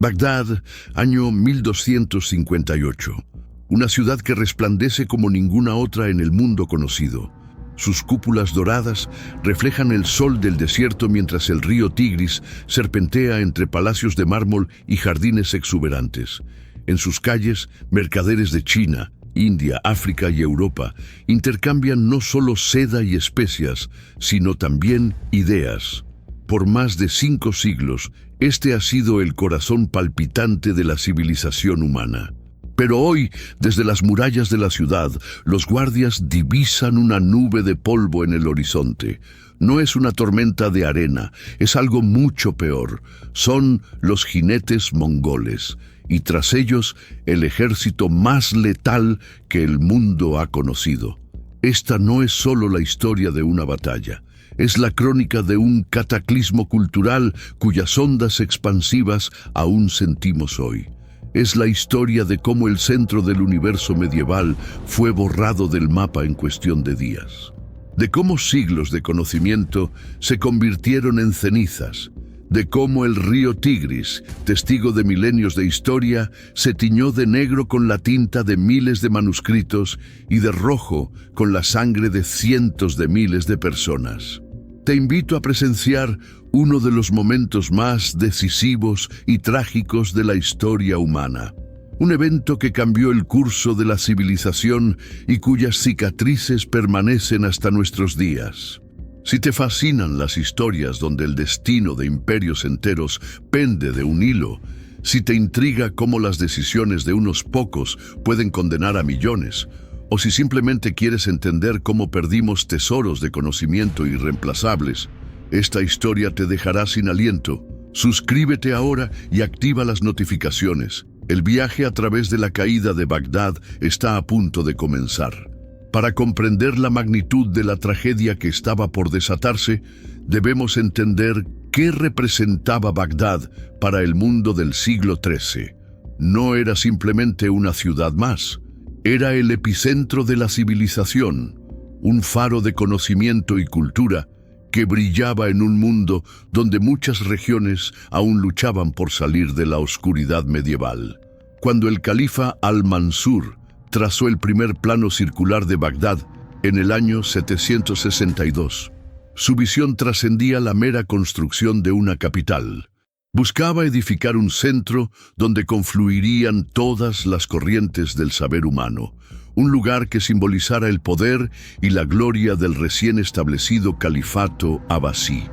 Bagdad, año 1258. Una ciudad que resplandece como ninguna otra en el mundo conocido. Sus cúpulas doradas reflejan el sol del desierto mientras el río Tigris serpentea entre palacios de mármol y jardines exuberantes. En sus calles, mercaderes de China, India, África y Europa intercambian no solo seda y especias, sino también ideas. Por más de 5 siglos, este ha sido el corazón palpitante de la civilización humana. Pero hoy, desde las murallas de la ciudad, los guardias divisan una nube de polvo en el horizonte. No es una tormenta de arena, es algo mucho peor. Son los jinetes mongoles, y tras ellos, el ejército más letal que el mundo ha conocido. Esta no es solo la historia de una batalla. Es la crónica de un cataclismo cultural cuyas ondas expansivas aún sentimos hoy. Es la historia de cómo el centro del universo medieval fue borrado del mapa en cuestión de días. De cómo siglos de conocimiento se convirtieron en cenizas. De cómo el río Tigris, testigo de milenios de historia, se tiñó de negro con la tinta de miles de manuscritos y de rojo con la sangre de cientos de miles de personas. Te invito a presenciar uno de los momentos más decisivos y trágicos de la historia humana. Un evento que cambió el curso de la civilización y cuyas cicatrices permanecen hasta nuestros días. Si te fascinan las historias donde el destino de imperios enteros pende de un hilo, si te intriga cómo las decisiones de unos pocos pueden condenar a millones, o si simplemente quieres entender cómo perdimos tesoros de conocimiento irreemplazables, esta historia te dejará sin aliento. Suscríbete ahora y activa las notificaciones. El viaje a través de la caída de Bagdad está a punto de comenzar. Para comprender la magnitud de la tragedia que estaba por desatarse, debemos entender qué representaba Bagdad para el mundo del siglo XIII. No era simplemente una ciudad más. Era el epicentro de la civilización, un faro de conocimiento y cultura que brillaba en un mundo donde muchas regiones aún luchaban por salir de la oscuridad medieval. Cuando el califa Al-Mansur trazó el primer plano circular de Bagdad en el año 762, su visión trascendía la mera construcción de una capital. Buscaba edificar un centro donde confluirían todas las corrientes del saber humano, un lugar que simbolizara el poder y la gloria del recién establecido califato abasí.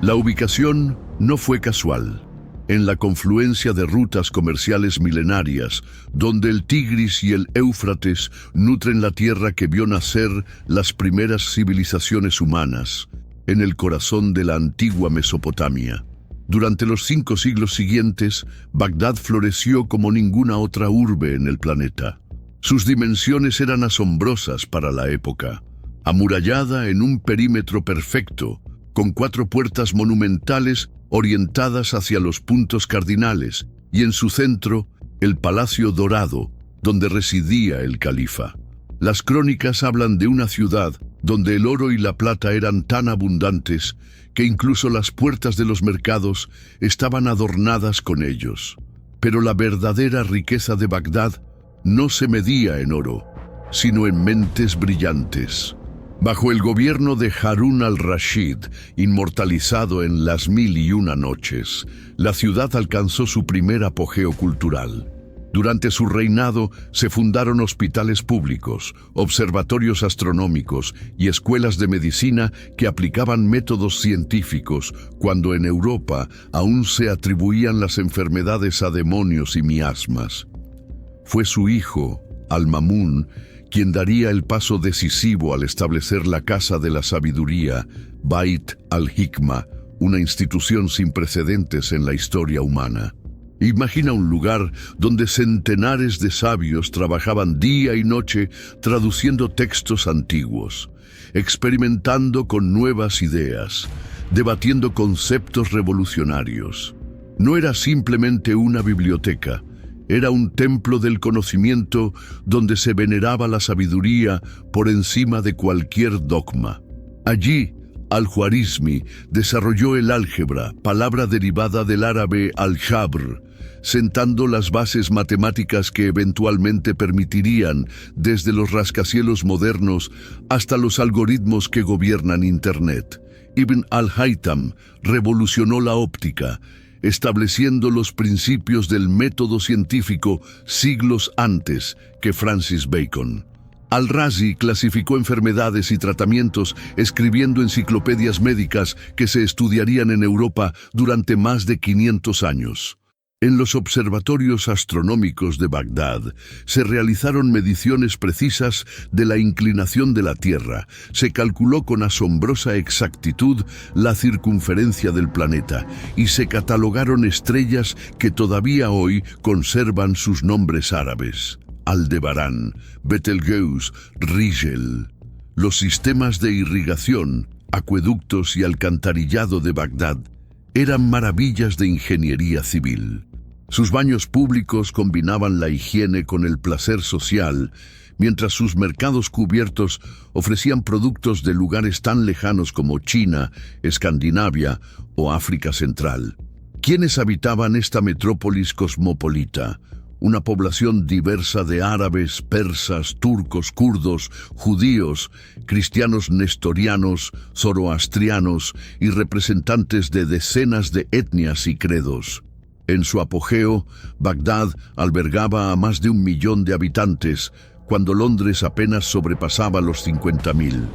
La ubicación no fue casual. En la confluencia de rutas comerciales milenarias, donde el Tigris y el Éufrates nutren la tierra que vio nacer las primeras civilizaciones humanas, en el corazón de la antigua Mesopotamia. Durante los 5 siglos siguientes, Bagdad floreció como ninguna otra urbe en el planeta. Sus dimensiones eran asombrosas para la época, amurallada en un perímetro perfecto, con 4 puertas monumentales orientadas hacia los puntos cardinales, y en su centro, el Palacio Dorado, donde residía el califa. Las crónicas hablan de una ciudad donde el oro y la plata eran tan abundantes que incluso las puertas de los mercados estaban adornadas con ellos. Pero la verdadera riqueza de Bagdad no se medía en oro, sino en mentes brillantes. Bajo el gobierno de Harún al-Rashid, inmortalizado en Las Mil y Una Noches, la ciudad alcanzó su primer apogeo cultural. Durante su reinado se fundaron hospitales públicos, observatorios astronómicos y escuelas de medicina que aplicaban métodos científicos cuando en Europa aún se atribuían las enfermedades a demonios y miasmas. Fue su hijo, Al-Mamún, quien daría el paso decisivo al establecer la Casa de la Sabiduría, Bait al-Hikma, una institución sin precedentes en la historia humana. Imagina un lugar donde centenares de sabios trabajaban día y noche traduciendo textos antiguos, experimentando con nuevas ideas, debatiendo conceptos revolucionarios. No era simplemente una biblioteca, era un templo del conocimiento donde se veneraba la sabiduría por encima de cualquier dogma. Allí, Al-Khwarizmi desarrolló el álgebra, palabra derivada del árabe al-jabr, sentando las bases matemáticas que eventualmente permitirían, desde los rascacielos modernos hasta los algoritmos que gobiernan Internet. Ibn al-Haytham revolucionó la óptica, estableciendo los principios del método científico siglos antes que Francis Bacon. Al-Razi clasificó enfermedades y tratamientos escribiendo enciclopedias médicas que se estudiarían en Europa durante más de 500 años. En los observatorios astronómicos de Bagdad se realizaron mediciones precisas de la inclinación de la Tierra. Se calculó con asombrosa exactitud la circunferencia del planeta y se catalogaron estrellas que todavía hoy conservan sus nombres árabes: Aldebarán, Betelgeuse, Rigel. Los sistemas de irrigación, acueductos y alcantarillado de Bagdad eran maravillas de ingeniería civil. Sus baños públicos combinaban la higiene con el placer social, mientras sus mercados cubiertos ofrecían productos de lugares tan lejanos como China, Escandinavia o África Central. ¿Quiénes habitaban esta metrópolis cosmopolita? Una población diversa de árabes, persas, turcos, kurdos, judíos, cristianos nestorianos, zoroastrianos y representantes de decenas de etnias y credos. En su apogeo, Bagdad albergaba a más de 1 millón de habitantes, cuando Londres apenas sobrepasaba los 50.000.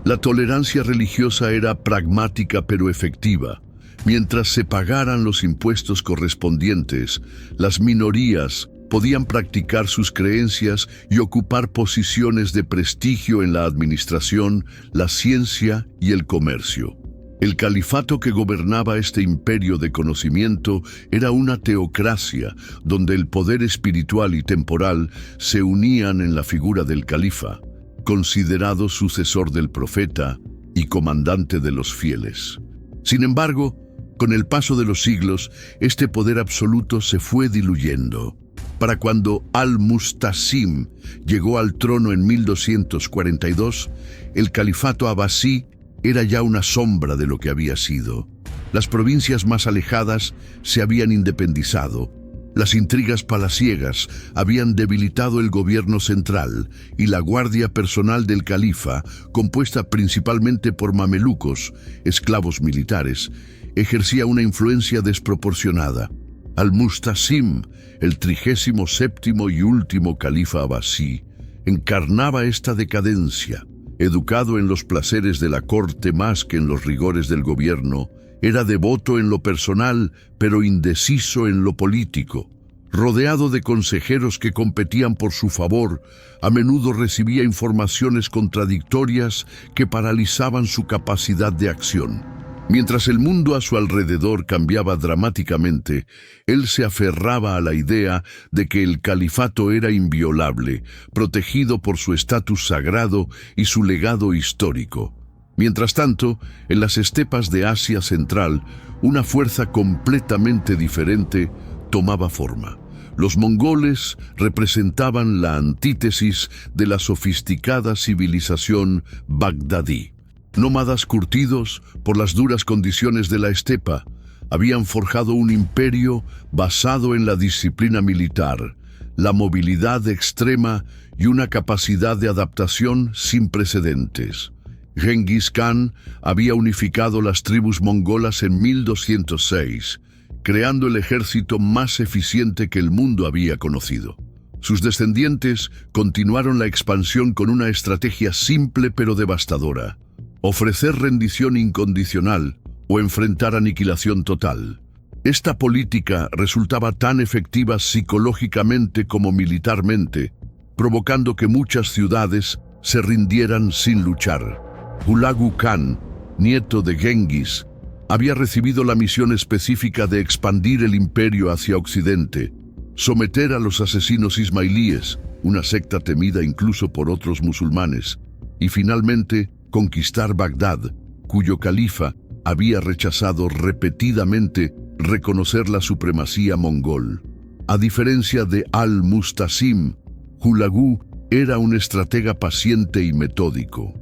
La tolerancia religiosa era pragmática pero efectiva. Mientras se pagaran los impuestos correspondientes, las minorías podían practicar sus creencias y ocupar posiciones de prestigio en la administración, la ciencia y el comercio. El califato que gobernaba este imperio de conocimiento era una teocracia donde el poder espiritual y temporal se unían en la figura del califa, considerado sucesor del profeta y comandante de los fieles. Sin embargo, con el paso de los siglos, este poder absoluto se fue diluyendo. Para cuando Al-Mustasim llegó al trono en 1242, el califato abasí era ya una sombra de lo que había sido. Las provincias más alejadas se habían independizado. Las intrigas palaciegas habían debilitado el gobierno central y la guardia personal del califa, compuesta principalmente por mamelucos, esclavos militares, ejercía una influencia desproporcionada. Al-Mustasim, el 37º y último califa abasí, encarnaba esta decadencia. Educado en los placeres de la corte más que en los rigores del gobierno, era devoto en lo personal, pero indeciso en lo político. Rodeado de consejeros que competían por su favor, a menudo recibía informaciones contradictorias que paralizaban su capacidad de acción. Mientras el mundo a su alrededor cambiaba dramáticamente, él se aferraba a la idea de que el califato era inviolable, protegido por su estatus sagrado y su legado histórico. Mientras tanto, en las estepas de Asia Central, una fuerza completamente diferente tomaba forma. Los mongoles representaban la antítesis de la sofisticada civilización bagdadí. Nómadas curtidos por las duras condiciones de la estepa, habían forjado un imperio basado en la disciplina militar, la movilidad extrema y una capacidad de adaptación sin precedentes. Genghis Khan había unificado las tribus mongolas en 1206, creando el ejército más eficiente que el mundo había conocido. Sus descendientes continuaron la expansión con una estrategia simple pero devastadora: ofrecer rendición incondicional o enfrentar aniquilación total. Esta política resultaba tan efectiva psicológicamente como militarmente, provocando que muchas ciudades se rindieran sin luchar. Hulagu Khan, nieto de Genghis, había recibido la misión específica de expandir el imperio hacia Occidente, someter a los asesinos ismailíes, una secta temida incluso por otros musulmanes, y finalmente conquistar Bagdad, cuyo califa había rechazado repetidamente reconocer la supremacía mongol. A diferencia de Al-Mustasim, Hulagu era un estratega paciente y metódico.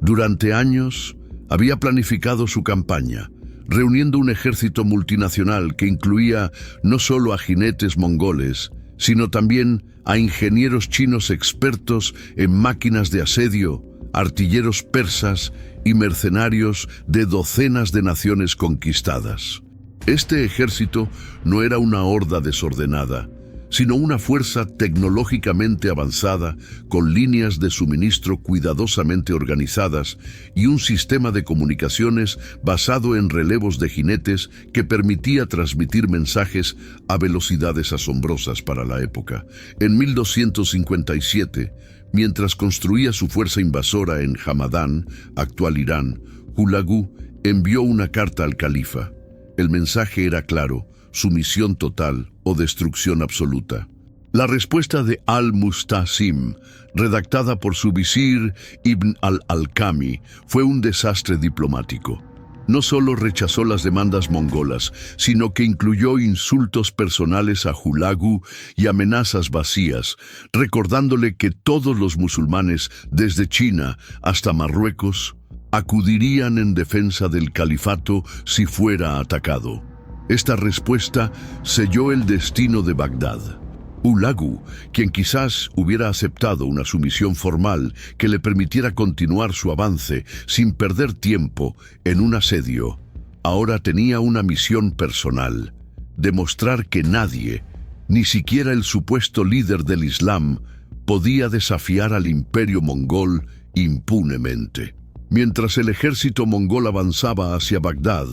Durante años había planificado su campaña, reuniendo un ejército multinacional que incluía no solo a jinetes mongoles, sino también a ingenieros chinos expertos en máquinas de asedio, artilleros persas y mercenarios de docenas de naciones conquistadas. Este ejército no era una horda desordenada, sino una fuerza tecnológicamente avanzada, con líneas de suministro cuidadosamente organizadas y un sistema de comunicaciones basado en relevos de jinetes que permitía transmitir mensajes a velocidades asombrosas para la época. En 1257, mientras construía su fuerza invasora en Hamadán, actual Irán, Hulagu envió una carta al califa. El mensaje era claro: sumisión total o destrucción absoluta. La respuesta de al-Mustasim, redactada por su visir Ibn al-Alkami, fue un desastre diplomático. No solo rechazó las demandas mongolas, sino que incluyó insultos personales a Hulagu y amenazas vacías, recordándole que todos los musulmanes, desde China hasta Marruecos, acudirían en defensa del califato si fuera atacado. Esta respuesta selló el destino de Bagdad. Hulagu, quien quizás hubiera aceptado una sumisión formal que le permitiera continuar su avance sin perder tiempo en un asedio, ahora tenía una misión personal: demostrar que nadie, ni siquiera el supuesto líder del Islam, podía desafiar al imperio mongol impunemente. Mientras el ejército mongol avanzaba hacia Bagdad,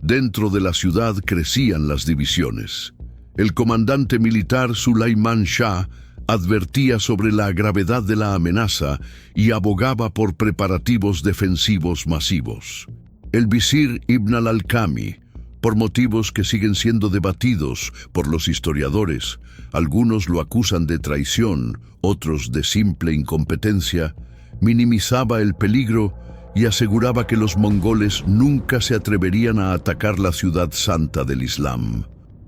dentro de la ciudad crecían las divisiones. El comandante militar Sulayman Shah advertía sobre la gravedad de la amenaza y abogaba por preparativos defensivos masivos. El visir Ibn al-Alkami, por motivos que siguen siendo debatidos por los historiadores, algunos lo acusan de traición, otros de simple incompetencia, minimizaba el peligro y aseguraba que los mongoles nunca se atreverían a atacar la ciudad santa del Islam.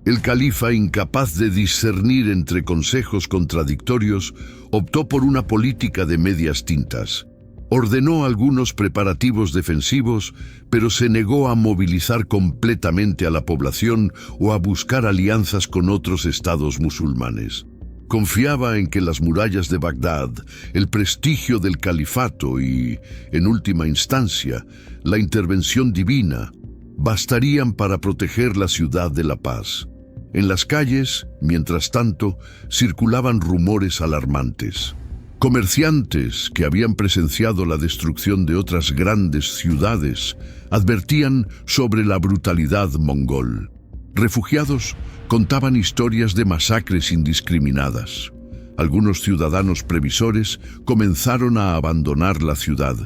El califa, incapaz de discernir entre consejos contradictorios, optó por una política de medias tintas. Ordenó algunos preparativos defensivos, pero se negó a movilizar completamente a la población o a buscar alianzas con otros estados musulmanes. Confiaba en que las murallas de Bagdad, el prestigio del califato y, en última instancia, la intervención divina, bastarían para proteger la ciudad de la paz. En las calles, mientras tanto, circulaban rumores alarmantes. Comerciantes que habían presenciado la destrucción de otras grandes ciudades advertían sobre la brutalidad mongol. Refugiados contaban historias de masacres indiscriminadas. Algunos ciudadanos previsores comenzaron a abandonar la ciudad,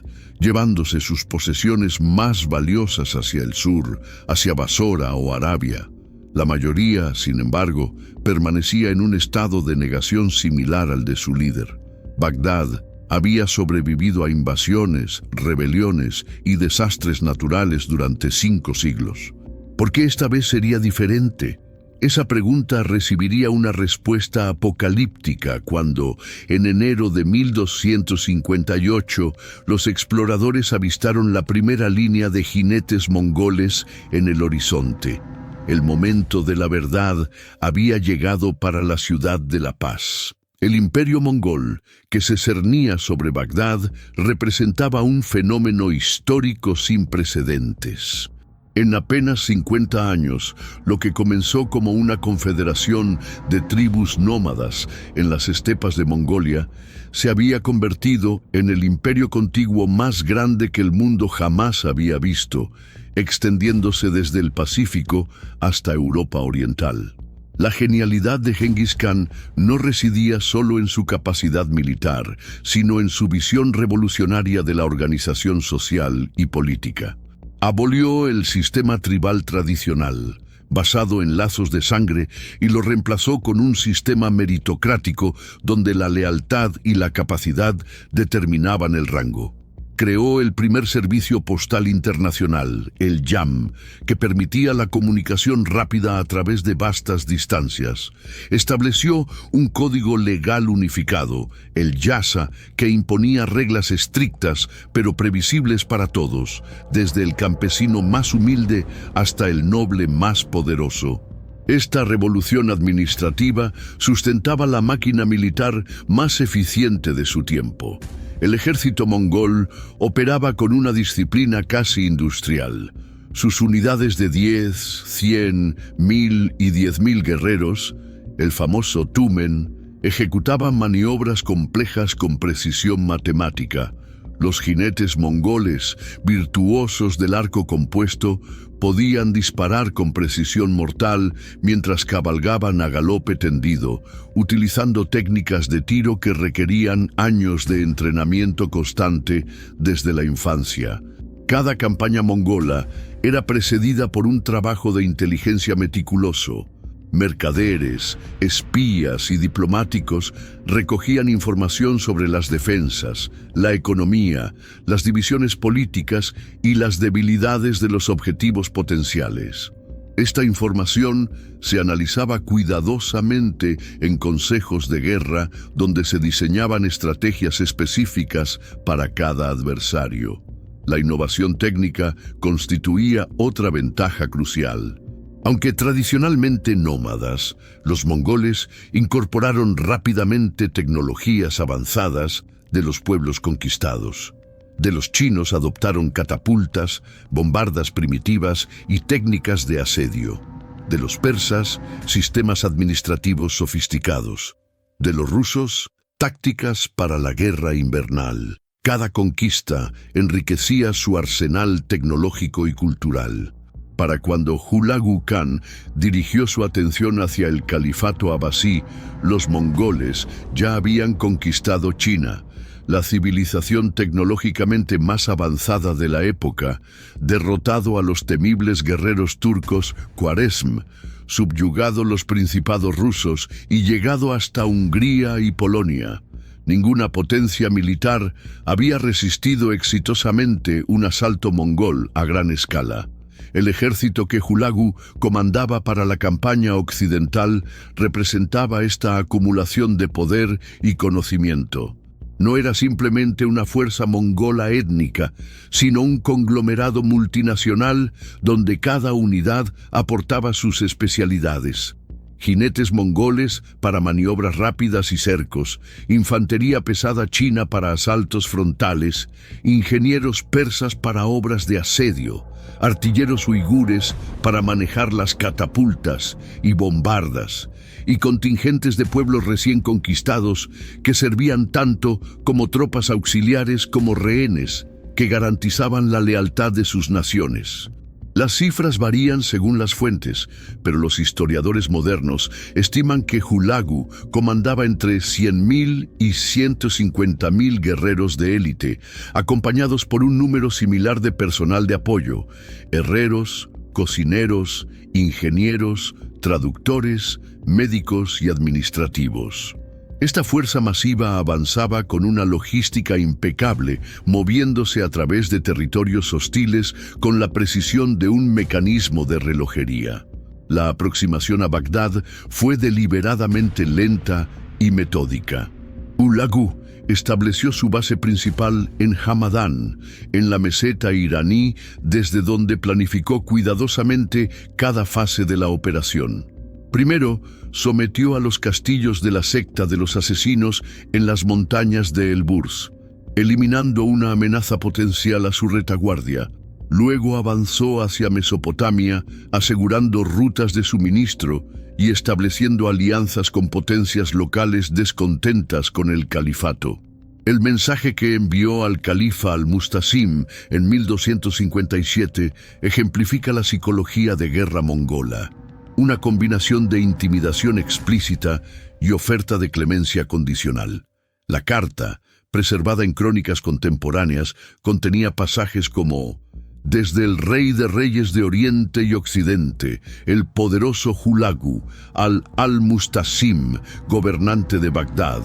llevándose sus posesiones más valiosas hacia el sur, hacia Basora o Arabia. La mayoría, sin embargo, permanecía en un estado de negación similar al de su líder. Bagdad había sobrevivido a invasiones, rebeliones y desastres naturales durante 5 siglos. ¿Por qué esta vez sería diferente? Esa pregunta recibiría una respuesta apocalíptica cuando, en enero de 1258, los exploradores avistaron la primera línea de jinetes mongoles en el horizonte. El momento de la verdad había llegado para la ciudad de la paz. El imperio mongol, que se cernía sobre Bagdad, representaba un fenómeno histórico sin precedentes. En apenas 50 años, lo que comenzó como una confederación de tribus nómadas en las estepas de Mongolia, se había convertido en el imperio contiguo más grande que el mundo jamás había visto, extendiéndose desde el Pacífico hasta Europa Oriental. La genialidad de Genghis Khan no residía solo en su capacidad militar, sino en su visión revolucionaria de la organización social y política. Abolió el sistema tribal tradicional, basado en lazos de sangre, y lo reemplazó con un sistema meritocrático donde la lealtad y la capacidad determinaban el rango. creó el primer servicio postal internacional, el YAM, que permitía la comunicación rápida a través de vastas distancias. Estableció un código legal unificado, el YASA, que imponía reglas estrictas pero previsibles para todos, desde el campesino más humilde hasta el noble más poderoso. Esta revolución administrativa sustentaba la máquina militar más eficiente de su tiempo. El ejército mongol operaba con una disciplina casi industrial. Sus unidades de 10, 100, 1000 y 10.000 guerreros, el famoso Tumen, ejecutaban maniobras complejas con precisión matemática. Los jinetes mongoles, virtuosos del arco compuesto, podían disparar con precisión mortal mientras cabalgaban a galope tendido, utilizando técnicas de tiro que requerían años de entrenamiento constante desde la infancia. Cada campaña mongola era precedida por un trabajo de inteligencia meticuloso. Mercaderes, espías y diplomáticos recogían información sobre las defensas, la economía, las divisiones políticas y las debilidades de los objetivos potenciales. Esta información se analizaba cuidadosamente en consejos de guerra donde se diseñaban estrategias específicas para cada adversario. La innovación técnica constituía otra ventaja crucial. Aunque tradicionalmente nómadas, los mongoles incorporaron rápidamente tecnologías avanzadas de los pueblos conquistados. De los chinos adoptaron catapultas, bombardas primitivas y técnicas de asedio. De los persas, sistemas administrativos sofisticados. De los rusos, tácticas para la guerra invernal. Cada conquista enriquecía su arsenal tecnológico y cultural. Para cuando Hulagu Khan dirigió su atención hacia el califato abasí, los mongoles ya habían conquistado China, la civilización tecnológicamente más avanzada de la época, derrotado a los temibles guerreros turcos Khwarezm, subyugado los principados rusos y llegado hasta Hungría y Polonia. Ninguna potencia militar había resistido exitosamente un asalto mongol a gran escala. El ejército que Hulagu comandaba para la campaña occidental representaba esta acumulación de poder y conocimiento. No era simplemente una fuerza mongola étnica, sino un conglomerado multinacional donde cada unidad aportaba sus especialidades. Jinetes mongoles para maniobras rápidas y cercos, infantería pesada china para asaltos frontales, ingenieros persas para obras de asedio, artilleros uigures para manejar las catapultas y bombardas, y contingentes de pueblos recién conquistados que servían tanto como tropas auxiliares como rehenes que garantizaban la lealtad de sus naciones. Las cifras varían según las fuentes, pero los historiadores modernos estiman que Hulagu comandaba entre 100.000 y 150.000 guerreros de élite, acompañados por un número similar de personal de apoyo, herreros, cocineros, ingenieros, traductores, médicos y administrativos. Esta fuerza masiva avanzaba con una logística impecable, moviéndose a través de territorios hostiles con la precisión de un mecanismo de relojería. La aproximación a Bagdad fue deliberadamente lenta y metódica. Hulagu estableció su base principal en Hamadán, en la meseta iraní, desde donde planificó cuidadosamente cada fase de la operación. Primero, sometió a los castillos de la secta de los asesinos en las montañas de Elburz, eliminando una amenaza potencial a su retaguardia. Luego avanzó hacia Mesopotamia, asegurando rutas de suministro y estableciendo alianzas con potencias locales descontentas con el califato. El mensaje que envió al califa al-Mustasim en 1257 ejemplifica la psicología de guerra mongola. Una combinación de intimidación explícita y oferta de clemencia condicional. La carta, preservada en crónicas contemporáneas, contenía pasajes como: desde el rey de reyes de Oriente y Occidente, el poderoso Hulagu, al Mustasim, gobernante de Bagdad.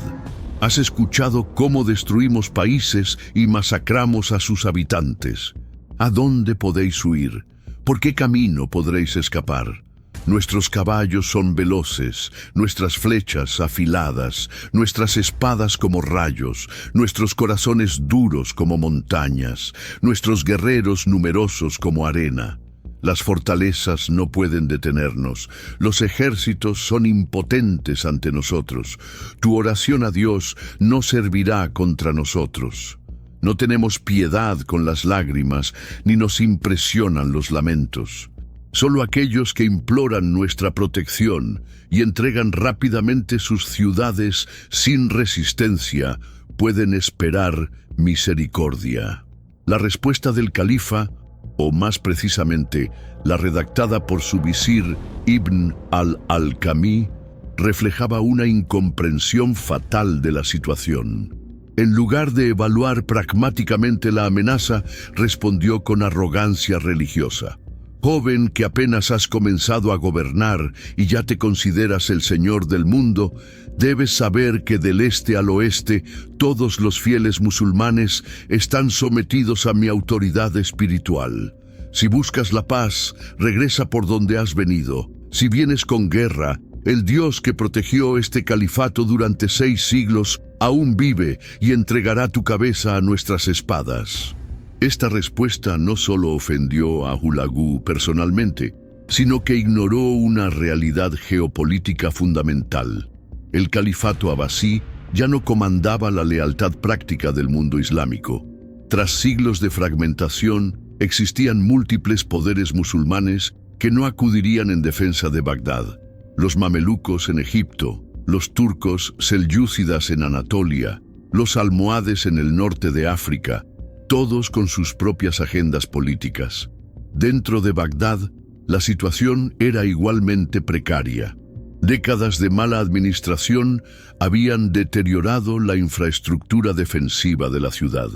Has escuchado cómo destruimos países y masacramos a sus habitantes. ¿A dónde podéis huir? ¿Por qué camino podréis escapar? Nuestros caballos son veloces, nuestras flechas afiladas, nuestras espadas como rayos, nuestros corazones duros como montañas, nuestros guerreros numerosos como arena. Las fortalezas no pueden detenernos, los ejércitos son impotentes ante nosotros. Tu oración a Dios no servirá contra nosotros. No tenemos piedad con las lágrimas, ni nos impresionan los lamentos. Solo aquellos que imploran nuestra protección y entregan rápidamente sus ciudades sin resistencia pueden esperar misericordia. La respuesta del califa, o más precisamente, la redactada por su visir Ibn al-Alqami, reflejaba una incomprensión fatal de la situación. En lugar de evaluar pragmáticamente la amenaza, respondió con arrogancia religiosa. Joven que apenas has comenzado a gobernar y ya te consideras el señor del mundo, debes saber que del este al oeste todos los fieles musulmanes están sometidos a mi autoridad espiritual. Si buscas la paz, regresa por donde has venido. Si vienes con guerra, el Dios que protegió este califato durante 6 siglos aún vive y entregará tu cabeza a nuestras espadas. Esta respuesta no solo ofendió a Hulagu personalmente, sino que ignoró una realidad geopolítica fundamental. El califato abasí ya no comandaba la lealtad práctica del mundo islámico. Tras siglos de fragmentación, existían múltiples poderes musulmanes que no acudirían en defensa de Bagdad. Los mamelucos en Egipto, los turcos selyúcidas en Anatolia, los almohades en el norte de África, todos con sus propias agendas políticas. Dentro de Bagdad, la situación era igualmente precaria. Décadas de mala administración habían deteriorado la infraestructura defensiva de la ciudad.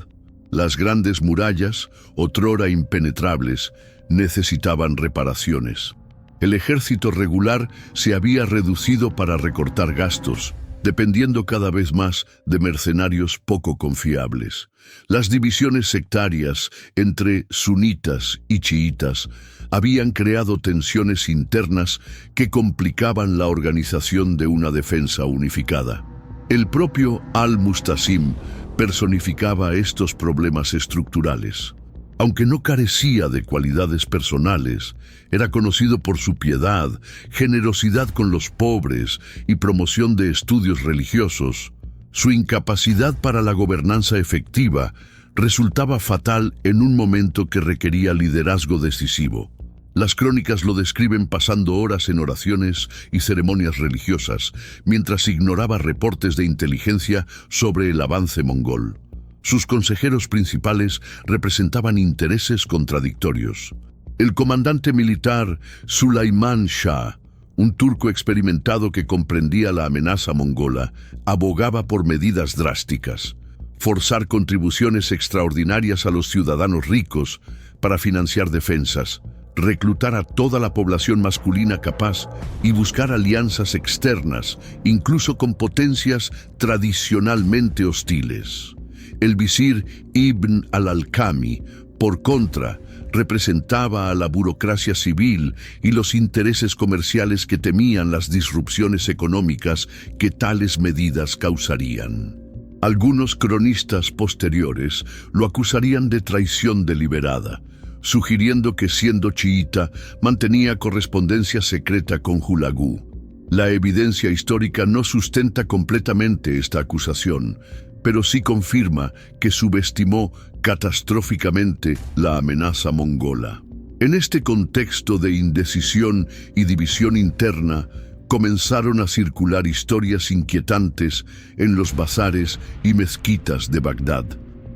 Las grandes murallas, otrora impenetrables, necesitaban reparaciones. El ejército regular se había reducido para recortar gastos, dependiendo cada vez más de mercenarios poco confiables. Las divisiones sectarias entre sunitas y chiitas habían creado tensiones internas que complicaban la organización de una defensa unificada. El propio al-Mustasim personificaba estos problemas estructurales. Aunque no carecía de cualidades personales, era conocido por su piedad, generosidad con los pobres y promoción de estudios religiosos. Su incapacidad para la gobernanza efectiva resultaba fatal en un momento que requería liderazgo decisivo. Las crónicas lo describen pasando horas en oraciones y ceremonias religiosas, mientras ignoraba reportes de inteligencia sobre el avance mongol. Sus consejeros principales representaban intereses contradictorios. El comandante militar Süleyman Shah, un turco experimentado que comprendía la amenaza mongola, abogaba por medidas drásticas: forzar contribuciones extraordinarias a los ciudadanos ricos para financiar defensas, reclutar a toda la población masculina capaz y buscar alianzas externas, incluso con potencias tradicionalmente hostiles. El visir Ibn al-Alqami, por contra, representaba a la burocracia civil y los intereses comerciales que temían las disrupciones económicas que tales medidas causarían. Algunos cronistas posteriores lo acusarían de traición deliberada, sugiriendo que, siendo chiita, mantenía correspondencia secreta con Hulagu. La evidencia histórica no sustenta completamente esta acusación, pero sí confirma que subestimó catastróficamente la amenaza mongola. En este contexto de indecisión y división interna, comenzaron a circular historias inquietantes en los bazares y mezquitas de Bagdad.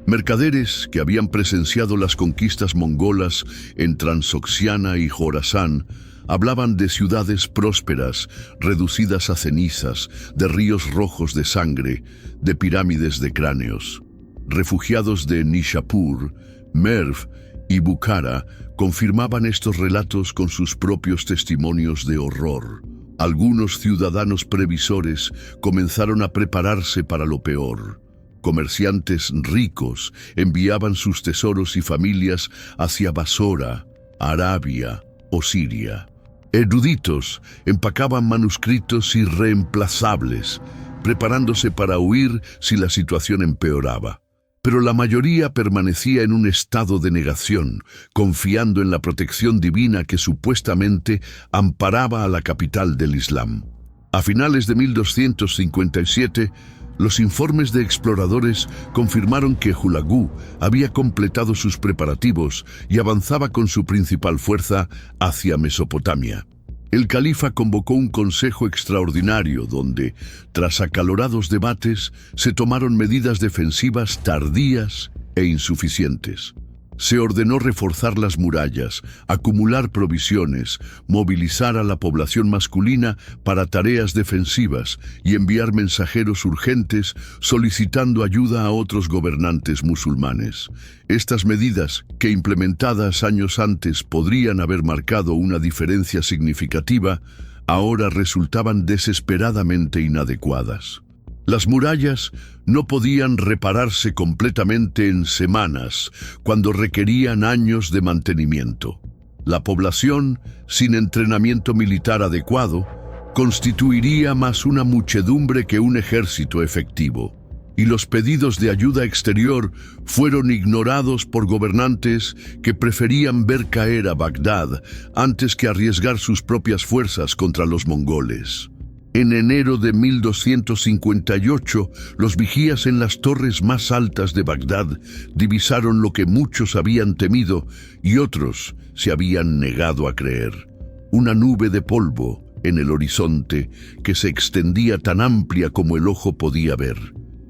Mercaderes que habían presenciado las conquistas mongolas en Transoxiana y Jorasán hablaban de ciudades prósperas, reducidas a cenizas, de ríos rojos de sangre, de pirámides de cráneos. Refugiados de Nishapur, Merv y Bukhara confirmaban estos relatos con sus propios testimonios de horror. Algunos ciudadanos previsores comenzaron a prepararse para lo peor. Comerciantes ricos enviaban sus tesoros y familias hacia Basora, Arabia o Siria. Eruditos empacaban manuscritos irreemplazables, preparándose para huir si la situación empeoraba. Pero la mayoría permanecía en un estado de negación, confiando en la protección divina que supuestamente amparaba a la capital del Islam. A finales de 1257, los informes de exploradores confirmaron que Hulagu había completado sus preparativos y avanzaba con su principal fuerza hacia Mesopotamia. El califa convocó un consejo extraordinario donde, tras acalorados debates, se tomaron medidas defensivas tardías e insuficientes. Se ordenó reforzar las murallas, acumular provisiones, movilizar a la población masculina para tareas defensivas y enviar mensajeros urgentes solicitando ayuda a otros gobernantes musulmanes. Estas medidas, que implementadas años antes podrían haber marcado una diferencia significativa, ahora resultaban desesperadamente inadecuadas. Las murallas no podían repararse completamente en semanas, cuando requerían años de mantenimiento. La población, sin entrenamiento militar adecuado, constituiría más una muchedumbre que un ejército efectivo. Y los pedidos de ayuda exterior fueron ignorados por gobernantes que preferían ver caer a Bagdad antes que arriesgar sus propias fuerzas contra los mongoles. En enero de 1258, los vigías en las torres más altas de Bagdad divisaron lo que muchos habían temido y otros se habían negado a creer: una nube de polvo en el horizonte que se extendía tan amplia como el ojo podía ver.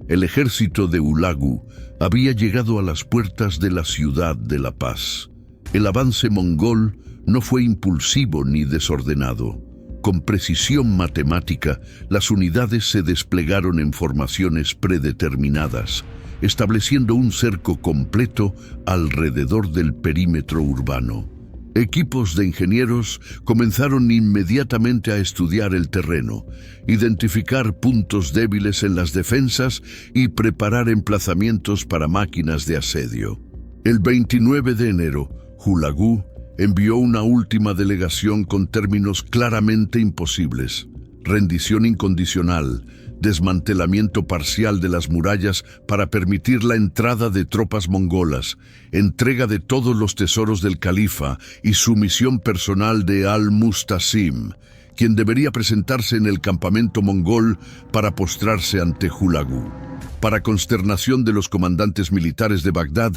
El ejército de Hulagu había llegado a las puertas de la ciudad de la paz. El avance mongol no fue impulsivo ni desordenado. Con precisión matemática, las unidades se desplegaron en formaciones predeterminadas, estableciendo un cerco completo alrededor del perímetro urbano. Equipos de ingenieros comenzaron inmediatamente a estudiar el terreno, identificar puntos débiles en las defensas y preparar emplazamientos para máquinas de asedio. El 29 de enero, Hulagu envió una última delegación con términos claramente imposibles: rendición incondicional, desmantelamiento parcial de las murallas para permitir la entrada de tropas mongolas, entrega de todos los tesoros del califa y sumisión personal de Al-Mustasim, quien debería presentarse en el campamento mongol para postrarse ante Hulagu. Para consternación de los comandantes militares de Bagdad,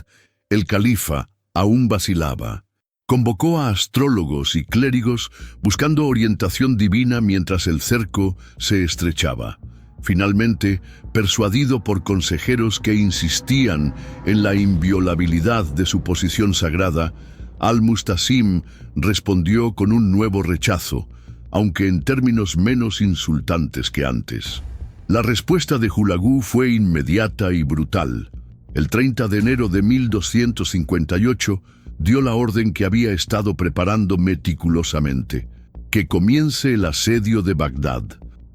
el califa aún vacilaba. Convocó a astrólogos y clérigos buscando orientación divina mientras el cerco se estrechaba. Finalmente, persuadido por consejeros que insistían en la inviolabilidad de su posición sagrada, Al-Mustasim respondió con un nuevo rechazo, aunque en términos menos insultantes que antes. La respuesta de Hulagu fue inmediata y brutal. El 30 de enero de 1258, dio la orden que había estado preparando meticulosamente: que comience el asedio de Bagdad.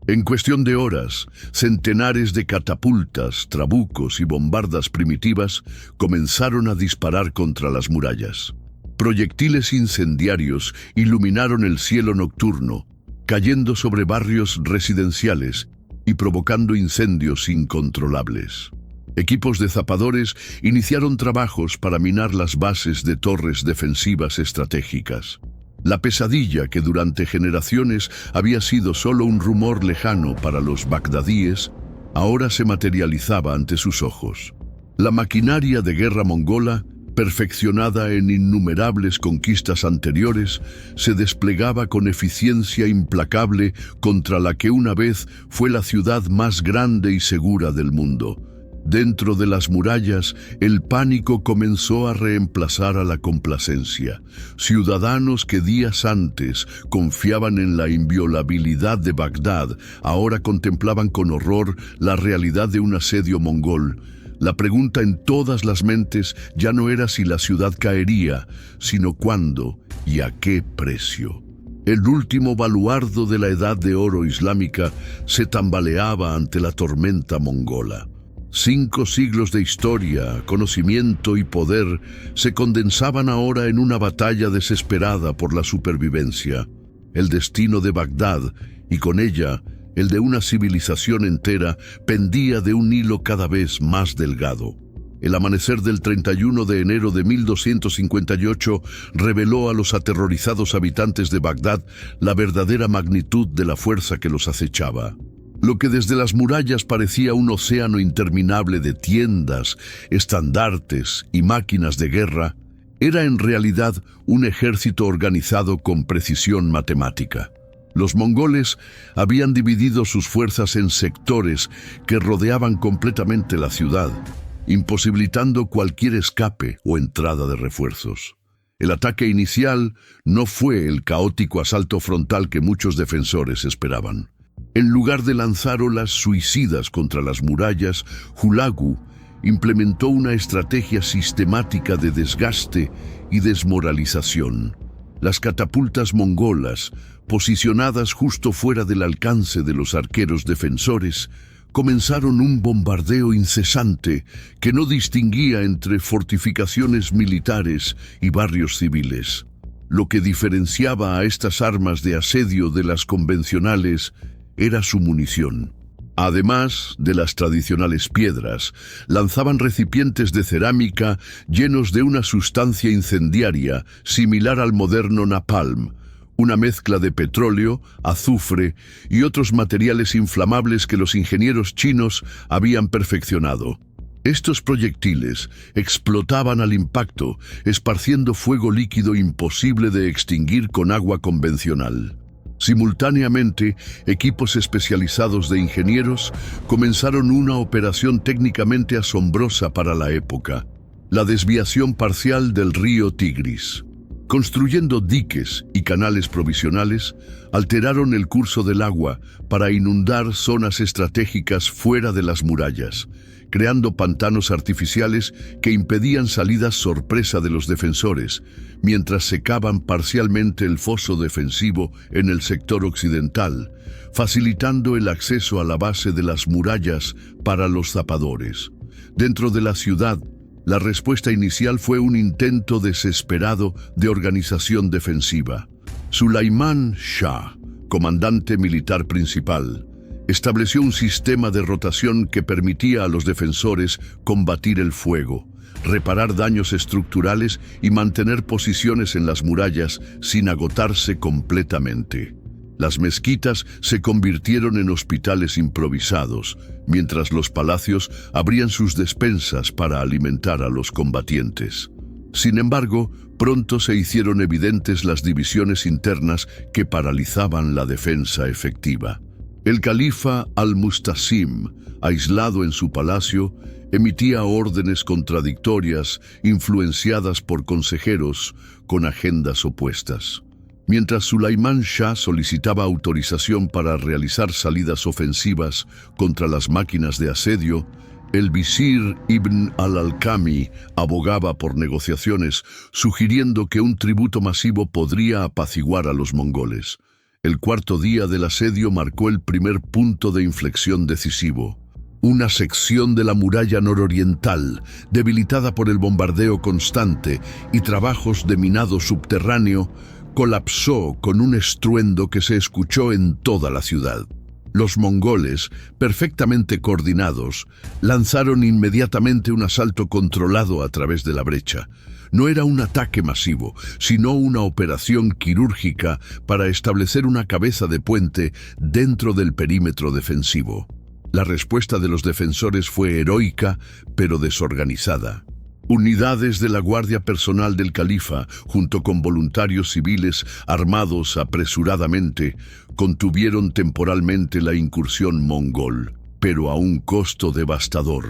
En cuestión de horas, centenares de catapultas, trabucos y bombardas primitivas comenzaron a disparar contra las murallas. Proyectiles incendiarios iluminaron el cielo nocturno, cayendo sobre barrios residenciales y provocando incendios incontrolables. Equipos de zapadores iniciaron trabajos para minar las bases de torres defensivas estratégicas. La pesadilla que durante generaciones había sido solo un rumor lejano para los bagdadíes, ahora se materializaba ante sus ojos. La maquinaria de guerra mongola, perfeccionada en innumerables conquistas anteriores, se desplegaba con eficiencia implacable contra la que una vez fue la ciudad más grande y segura del mundo. Dentro de las murallas, el pánico comenzó a reemplazar a la complacencia. Ciudadanos que días antes confiaban en la inviolabilidad de Bagdad, ahora contemplaban con horror la realidad de un asedio mongol. La pregunta en todas las mentes ya no era si la ciudad caería, sino cuándo y a qué precio. El último baluardo de la Edad de Oro islámica se tambaleaba ante la tormenta mongola. 5 siglos de historia, conocimiento y poder se condensaban ahora en una batalla desesperada por la supervivencia. El destino de Bagdad, y con ella el de una civilización entera, pendía de un hilo cada vez más delgado. El amanecer del 31 de enero de 1258 reveló a los aterrorizados habitantes de Bagdad la verdadera magnitud de la fuerza que los acechaba. Lo que desde las murallas parecía un océano interminable de tiendas, estandartes y máquinas de guerra, era en realidad un ejército organizado con precisión matemática. Los mongoles habían dividido sus fuerzas en sectores que rodeaban completamente la ciudad, imposibilitando cualquier escape o entrada de refuerzos. El ataque inicial no fue el caótico asalto frontal que muchos defensores esperaban. En lugar de lanzar olas suicidas contra las murallas, Hulagu implementó una estrategia sistemática de desgaste y desmoralización. Las catapultas mongolas, posicionadas justo fuera del alcance de los arqueros defensores, comenzaron un bombardeo incesante que no distinguía entre fortificaciones militares y barrios civiles. Lo que diferenciaba a estas armas de asedio de las convencionales era su munición. Además de las tradicionales piedras, lanzaban recipientes de cerámica llenos de una sustancia incendiaria similar al moderno napalm, una mezcla de petróleo, azufre y otros materiales inflamables que los ingenieros chinos habían perfeccionado. Estos proyectiles explotaban al impacto, esparciendo fuego líquido imposible de extinguir con agua convencional. Simultáneamente, equipos especializados de ingenieros comenzaron una operación técnicamente asombrosa para la época: la desviación parcial del río Tigris. Construyendo diques y canales provisionales, alteraron el curso del agua para inundar zonas estratégicas fuera de las murallas, creando pantanos artificiales que impedían salidas sorpresa de los defensores, mientras secaban parcialmente el foso defensivo en el sector occidental, facilitando el acceso a la base de las murallas para los zapadores. Dentro de la ciudad, la respuesta inicial fue un intento desesperado de organización defensiva. Sulaimán Shah, comandante militar principal, estableció un sistema de rotación que permitía a los defensores combatir el fuego, reparar daños estructurales y mantener posiciones en las murallas sin agotarse completamente. Las mezquitas se convirtieron en hospitales improvisados, mientras los palacios abrían sus despensas para alimentar a los combatientes. Sin embargo, pronto se hicieron evidentes las divisiones internas que paralizaban la defensa efectiva. El califa al-Mustasim, aislado en su palacio, emitía órdenes contradictorias influenciadas por consejeros con agendas opuestas. Mientras Sulaimán Shah solicitaba autorización para realizar salidas ofensivas contra las máquinas de asedio, el visir Ibn al-Alqami abogaba por negociaciones, sugiriendo que un tributo masivo podría apaciguar a los mongoles. El cuarto día del asedio marcó el primer punto de inflexión decisivo. Una sección de la muralla nororiental, debilitada por el bombardeo constante y trabajos de minado subterráneo, colapsó con un estruendo que se escuchó en toda la ciudad. Los mongoles, perfectamente coordinados, lanzaron inmediatamente un asalto controlado a través de la brecha. No era un ataque masivo, sino una operación quirúrgica para establecer una cabeza de puente dentro del perímetro defensivo. La respuesta de los defensores fue heroica, pero desorganizada. Unidades de la guardia personal del califa, junto con voluntarios civiles armados apresuradamente, contuvieron temporalmente la incursión mongol, pero a un costo devastador.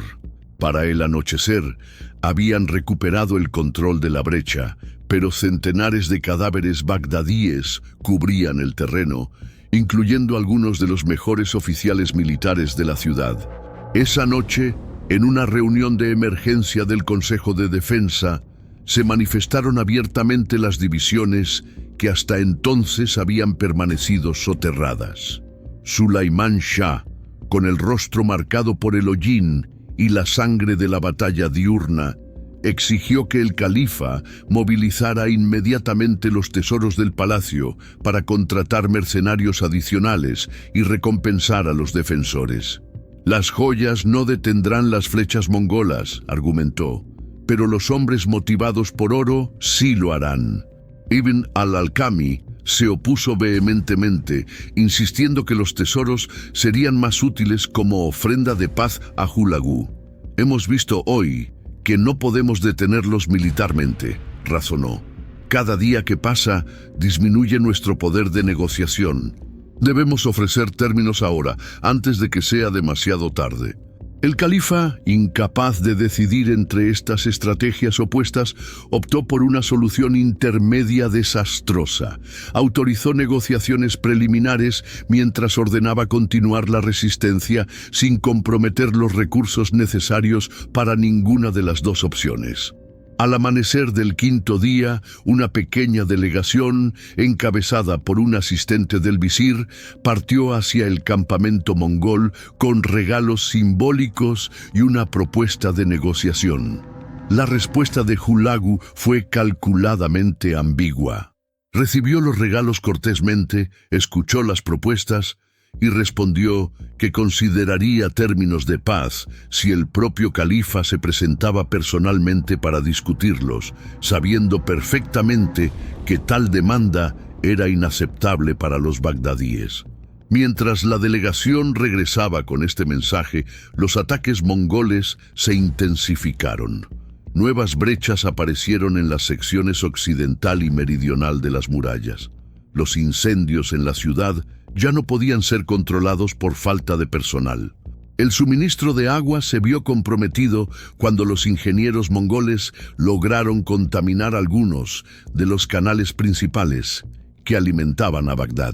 Para el anochecer, habían recuperado el control de la brecha, pero centenares de cadáveres bagdadíes cubrían el terreno, incluyendo algunos de los mejores oficiales militares de la ciudad. Esa noche, en una reunión de emergencia del Consejo de Defensa, se manifestaron abiertamente las divisiones que hasta entonces habían permanecido soterradas. Sulaimán Shah, con el rostro marcado por el hollín y la sangre de la batalla diurna, exigió que el califa movilizara inmediatamente los tesoros del palacio para contratar mercenarios adicionales y recompensar a los defensores. Las joyas no detendrán las flechas mongolas, argumentó, pero los hombres motivados por oro sí lo harán. Ibn al-Alqami se opuso vehementemente, insistiendo que los tesoros serían más útiles como ofrenda de paz a Hulagu. Hemos visto hoy que no podemos detenerlos militarmente, razonó. Cada día que pasa disminuye nuestro poder de negociación. Debemos ofrecer términos ahora, antes de que sea demasiado tarde. El califa, incapaz de decidir entre estas estrategias opuestas, optó por una solución intermedia desastrosa. Autorizó negociaciones preliminares mientras ordenaba continuar la resistencia sin comprometer los recursos necesarios para ninguna de las dos opciones. Al amanecer del quinto día, una pequeña delegación, encabezada por un asistente del visir, partió hacia el campamento mongol con regalos simbólicos y una propuesta de negociación. La respuesta de Hulagu fue calculadamente ambigua. Recibió los regalos cortésmente, escuchó las propuestas y respondió que consideraría términos de paz si el propio califa se presentaba personalmente para discutirlos, sabiendo perfectamente que tal demanda era inaceptable para los bagdadíes. Mientras la delegación regresaba con este mensaje, los ataques mongoles se intensificaron. Nuevas brechas aparecieron en las secciones occidental y meridional de las murallas. Los incendios en la ciudad ya no podían ser controlados por falta de personal. El suministro de agua se vio comprometido cuando los ingenieros mongoles lograron contaminar algunos de los canales principales que alimentaban a Bagdad.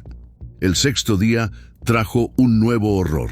El sexto día trajo un nuevo horror.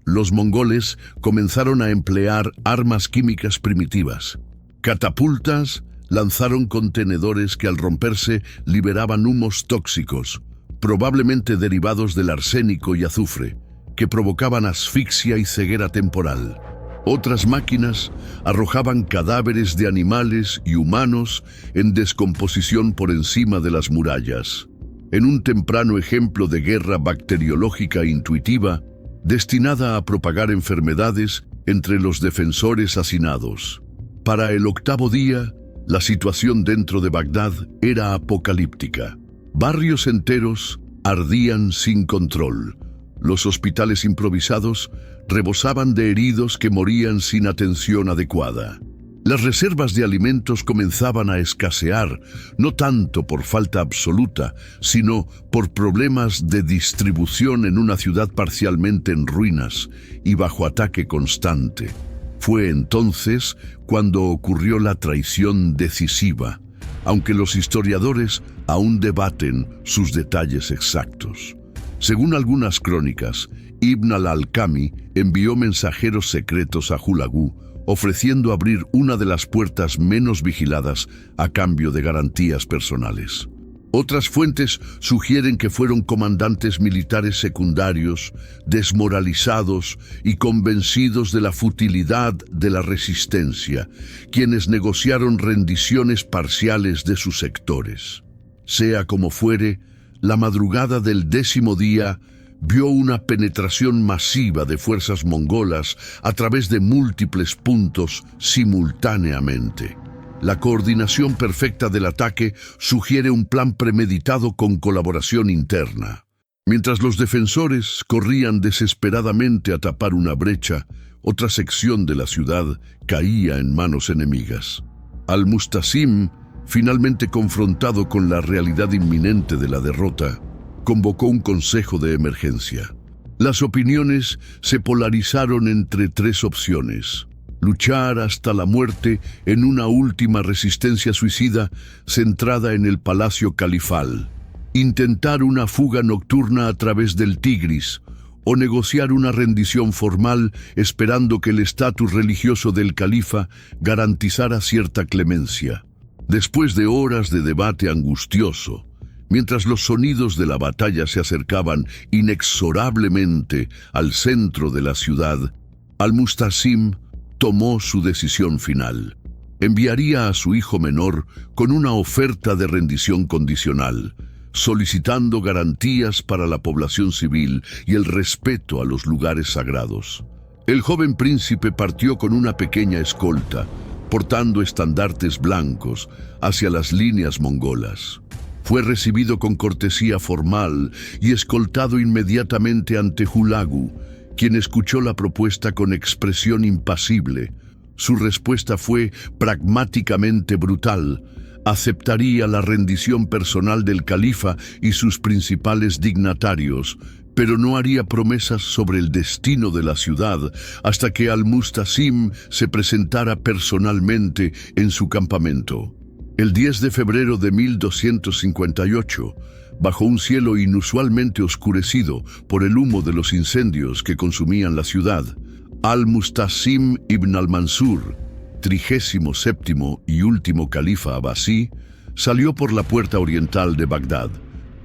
Los mongoles comenzaron a emplear armas químicas primitivas. Catapultas lanzaron contenedores que al romperse liberaban humos tóxicos, probablemente derivados del arsénico y azufre, que provocaban asfixia y ceguera temporal. Otras máquinas arrojaban cadáveres de animales y humanos en descomposición por encima de las murallas. En un temprano ejemplo de guerra bacteriológica intuitiva, destinada a propagar enfermedades entre los defensores hacinados. Para el octavo día, la situación dentro de Bagdad era apocalíptica. Barrios enteros ardían sin control. Los hospitales improvisados rebosaban de heridos que morían sin atención adecuada. Las reservas de alimentos comenzaban a escasear, no tanto por falta absoluta, sino por problemas de distribución en una ciudad parcialmente en ruinas y bajo ataque constante. Fue entonces cuando ocurrió la traición decisiva, aunque los historiadores aún debaten sus detalles exactos. Según algunas crónicas, Ibn al-Alqami envió mensajeros secretos a Hulagu, ofreciendo abrir una de las puertas menos vigiladas a cambio de garantías personales. Otras fuentes sugieren que fueron comandantes militares secundarios, desmoralizados y convencidos de la futilidad de la resistencia, quienes negociaron rendiciones parciales de sus sectores. Sea como fuere, la madrugada del 10º día vio una penetración masiva de fuerzas mongolas a través de múltiples puntos simultáneamente. La coordinación perfecta del ataque sugiere un plan premeditado con colaboración interna. Mientras los defensores corrían desesperadamente a tapar una brecha, otra sección de la ciudad caía en manos enemigas. Al-Mustasim, finalmente confrontado con la realidad inminente de la derrota, convocó un consejo de emergencia. Las opiniones se polarizaron entre tres opciones: luchar hasta la muerte en una última resistencia suicida centrada en el palacio califal, intentar una fuga nocturna a través del Tigris, o negociar una rendición formal esperando que el estatus religioso del califa garantizara cierta clemencia. Después de horas de debate angustioso, Mientras los sonidos de la batalla se acercaban inexorablemente al centro de la ciudad, Al-Mustasim tomó su decisión final. Enviaría a su hijo menor con una oferta de rendición condicional, solicitando garantías para la población civil y el respeto a los lugares sagrados. El joven príncipe partió con una pequeña escolta, portando estandartes blancos hacia las líneas mongolas. Fue recibido con cortesía formal y escoltado inmediatamente ante Hulagu, quien escuchó la propuesta con expresión impasible. Su respuesta fue pragmáticamente brutal. Aceptaría la rendición personal del califa y sus principales dignatarios, pero no haría promesas sobre el destino de la ciudad hasta que Al-Mustasim se presentara personalmente en su campamento. El 10 de febrero de 1258, bajo un cielo inusualmente oscurecido por el humo de los incendios que consumían la ciudad, Al-Mustasim ibn al-Mansur, 37º y último califa abasí, salió por la puerta oriental de Bagdad.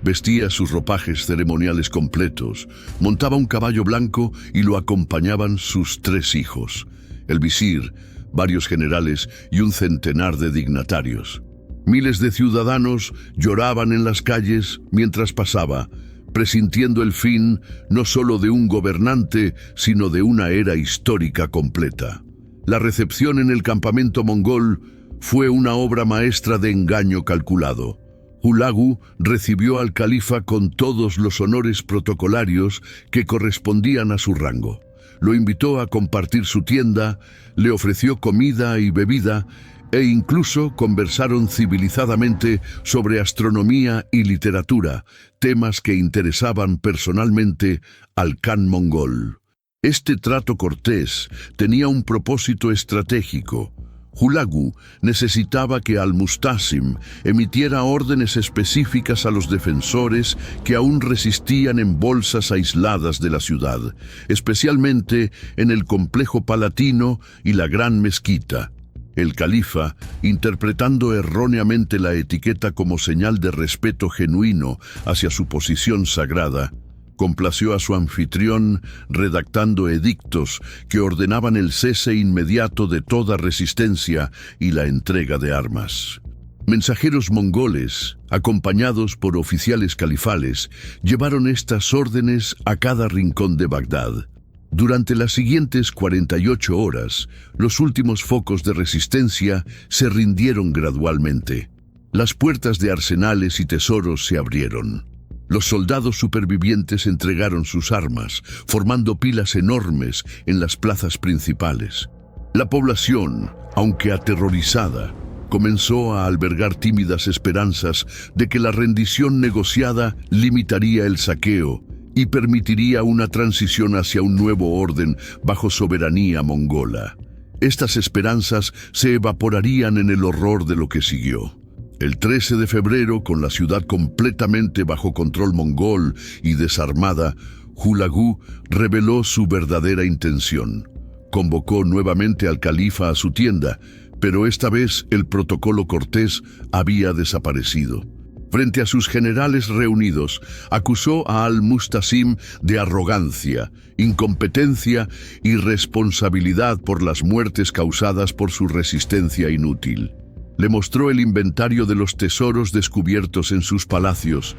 Vestía sus ropajes ceremoniales completos, montaba un caballo blanco y lo acompañaban sus 3 hijos, el visir, varios generales y un centenar de dignatarios. Miles de ciudadanos lloraban en las calles mientras pasaba, presintiendo el fin no solo de un gobernante, sino de una era histórica completa. La recepción en el campamento mongol fue una obra maestra de engaño calculado. Hulagu recibió al califa con todos los honores protocolarios que correspondían a su rango. Lo invitó a compartir su tienda, le ofreció comida y bebida e incluso conversaron civilizadamente sobre astronomía y literatura, temas que interesaban personalmente al Khan mongol. Este trato cortés tenía un propósito estratégico. Hulagu necesitaba que Al-Mustasim emitiera órdenes específicas a los defensores que aún resistían en bolsas aisladas de la ciudad, especialmente en el complejo palatino y la gran mezquita. El califa, interpretando erróneamente la etiqueta como señal de respeto genuino hacia su posición sagrada, complació a su anfitrión redactando edictos que ordenaban el cese inmediato de toda resistencia y la entrega de armas. Mensajeros mongoles, acompañados por oficiales califales, llevaron estas órdenes a cada rincón de Bagdad. Durante las siguientes 48 horas, los últimos focos de resistencia se rindieron gradualmente. Las puertas de arsenales y tesoros se abrieron. Los soldados supervivientes entregaron sus armas, formando pilas enormes en las plazas principales. La población, aunque aterrorizada, comenzó a albergar tímidas esperanzas de que la rendición negociada limitaría el saqueo y permitiría una transición hacia un nuevo orden bajo soberanía mongola. Estas esperanzas se evaporarían en el horror de lo que siguió. El 13 de febrero, con la ciudad completamente bajo control mongol y desarmada, Hulagu reveló su verdadera intención. Convocó nuevamente al califa a su tienda, pero esta vez el protocolo cortés había desaparecido. Frente a sus generales reunidos, acusó a Al-Mustasim de arrogancia, incompetencia y responsabilidad por las muertes causadas por su resistencia inútil. Le mostró el inventario de los tesoros descubiertos en sus palacios,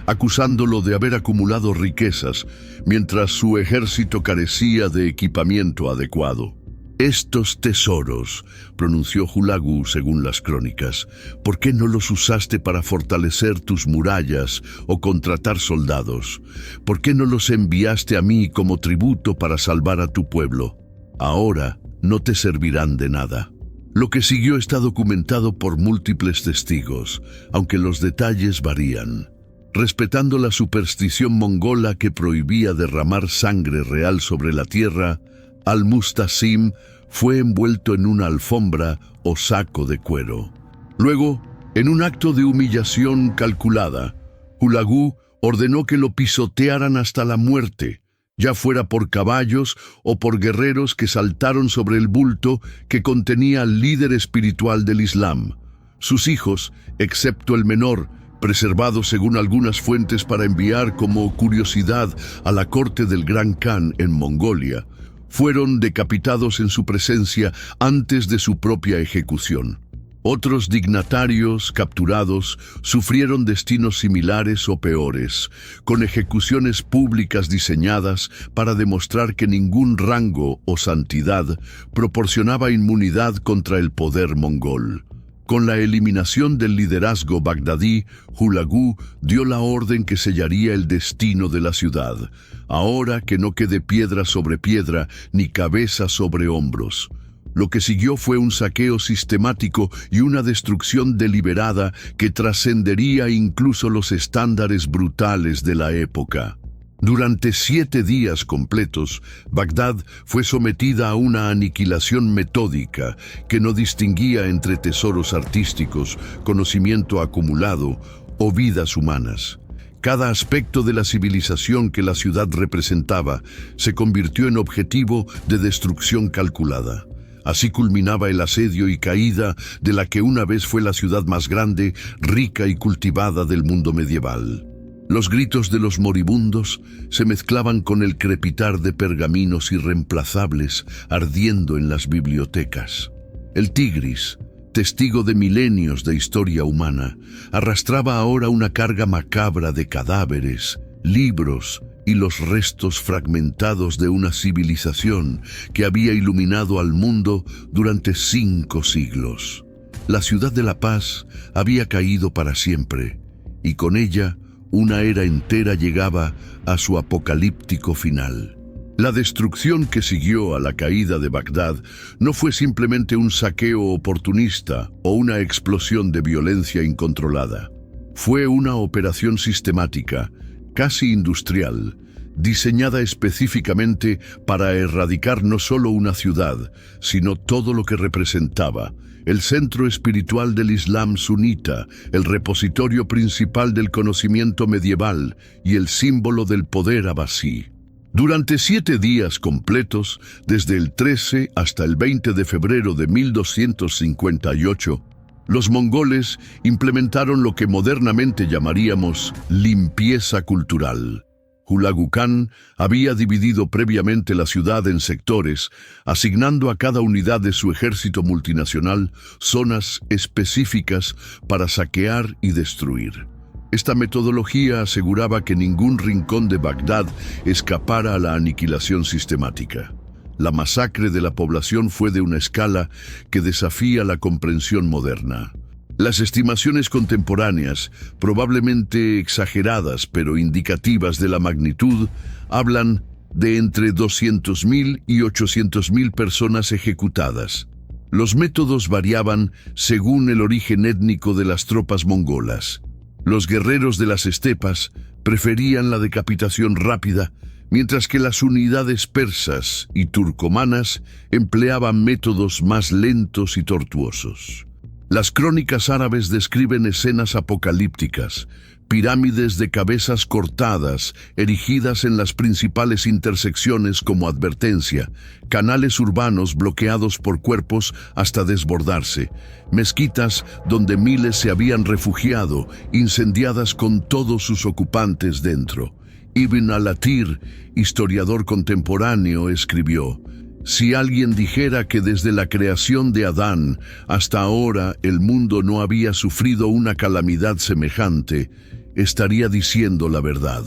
acusándolo de haber acumulado riquezas, mientras su ejército carecía de equipamiento adecuado. «Estos tesoros», pronunció Hulagu según las crónicas, «¿por qué no los usaste para fortalecer tus murallas o contratar soldados? ¿Por qué no los enviaste a mí como tributo para salvar a tu pueblo? Ahora no te servirán de nada». Lo que siguió está documentado por múltiples testigos, aunque los detalles varían. Respetando la superstición mongola que prohibía derramar sangre real sobre la tierra, Al-Mustasim fue envuelto en una alfombra o saco de cuero. Luego, en un acto de humillación calculada, Hulagu ordenó que lo pisotearan hasta la muerte, ya fuera por caballos o por guerreros que saltaron sobre el bulto que contenía al líder espiritual del Islam. Sus hijos, excepto el menor, preservados según algunas fuentes para enviar como curiosidad a la corte del Gran Khan en Mongolia, fueron decapitados en su presencia antes de su propia ejecución. Otros dignatarios capturados sufrieron destinos similares o peores, con ejecuciones públicas diseñadas para demostrar que ningún rango o santidad proporcionaba inmunidad contra el poder mongol. Con la eliminación del liderazgo bagdadí, Hulagu dio la orden que sellaría el destino de la ciudad. Ahora que no quede piedra sobre piedra ni cabeza sobre hombros. Lo que siguió fue un saqueo sistemático y una destrucción deliberada que trascendería incluso los estándares brutales de la época. Durante 7 días completos, Bagdad fue sometida a una aniquilación metódica que no distinguía entre tesoros artísticos, conocimiento acumulado o vidas humanas. Cada aspecto de la civilización que la ciudad representaba se convirtió en objetivo de destrucción calculada. Así culminaba el asedio y caída de la que una vez fue la ciudad más grande, rica y cultivada del mundo medieval. Los gritos de los moribundos se mezclaban con el crepitar de pergaminos irreemplazables ardiendo en las bibliotecas. El Tigris, testigo de milenios de historia humana, arrastraba ahora una carga macabra de cadáveres, libros y los restos fragmentados de una civilización que había iluminado al mundo durante 5 siglos. La ciudad de la paz había caído para siempre, y con ella una era entera llegaba a su apocalíptico final. La destrucción que siguió a la caída de Bagdad no fue simplemente un saqueo oportunista o una explosión de violencia incontrolada. Fue una operación sistemática, casi industrial, diseñada específicamente para erradicar no solo una ciudad, sino todo lo que representaba: el centro espiritual del Islam sunita, el repositorio principal del conocimiento medieval y el símbolo del poder abasí. Durante 7 días completos, desde el 13 hasta el 20 de febrero de 1258, los mongoles implementaron lo que modernamente llamaríamos limpieza cultural. Hulagu Khan había dividido previamente la ciudad en sectores, asignando a cada unidad de su ejército multinacional zonas específicas para saquear y destruir. Esta metodología aseguraba que ningún rincón de Bagdad escapara a la aniquilación sistemática. La masacre de la población fue de una escala que desafía la comprensión moderna. Las estimaciones contemporáneas, probablemente exageradas pero indicativas de la magnitud, hablan de entre 200.000 y 800.000 personas ejecutadas. Los métodos variaban según el origen étnico de las tropas mongolas. Los guerreros de las estepas preferían la decapitación rápida, mientras que las unidades persas y turcomanas empleaban métodos más lentos y tortuosos. Las crónicas árabes describen escenas apocalípticas, pirámides de cabezas cortadas, erigidas en las principales intersecciones como advertencia, canales urbanos bloqueados por cuerpos hasta desbordarse, mezquitas donde miles se habían refugiado, incendiadas con todos sus ocupantes dentro. Ibn al-Athir, historiador contemporáneo, escribió: si alguien dijera que desde la creación de Adán hasta ahora el mundo no había sufrido una calamidad semejante, estaría diciendo la verdad.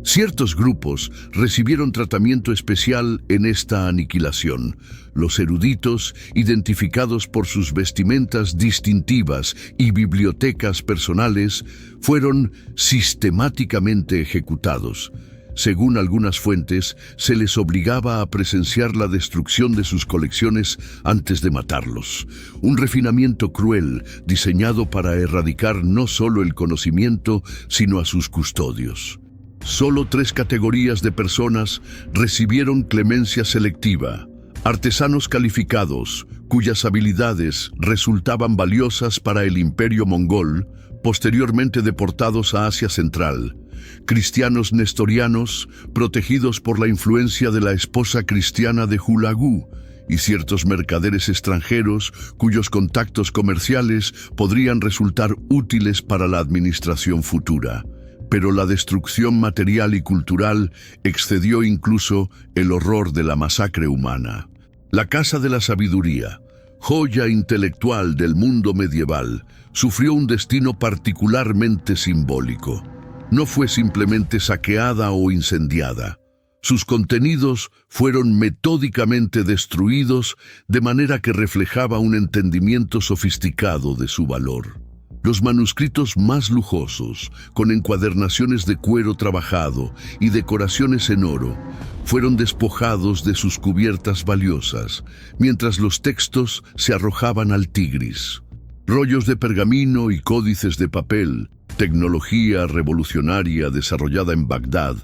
Ciertos grupos recibieron tratamiento especial en esta aniquilación. Los eruditos, identificados por sus vestimentas distintivas y bibliotecas personales, fueron sistemáticamente ejecutados. Según algunas fuentes, se les obligaba a presenciar la destrucción de sus colecciones antes de matarlos. Un refinamiento cruel diseñado para erradicar no solo el conocimiento, sino a sus custodios. Solo 3 categorías de personas recibieron clemencia selectiva: artesanos calificados, cuyas habilidades resultaban valiosas para el imperio mongol, posteriormente deportados a Asia Central; cristianos nestorianos, protegidos por la influencia de la esposa cristiana de Hulagu; y ciertos mercaderes extranjeros cuyos contactos comerciales podrían resultar útiles para la administración futura. Pero la destrucción material y cultural excedió incluso el horror de la masacre humana. La Casa de la Sabiduría, joya intelectual del mundo medieval, sufrió un destino particularmente simbólico. No fue simplemente saqueada o incendiada. Sus contenidos fueron metódicamente destruidos de manera que reflejaba un entendimiento sofisticado de su valor. Los manuscritos más lujosos, con encuadernaciones de cuero trabajado y decoraciones en oro, fueron despojados de sus cubiertas valiosas, mientras los textos se arrojaban al Tigris. Rollos de pergamino y códices de papel, tecnología revolucionaria desarrollada en Bagdad,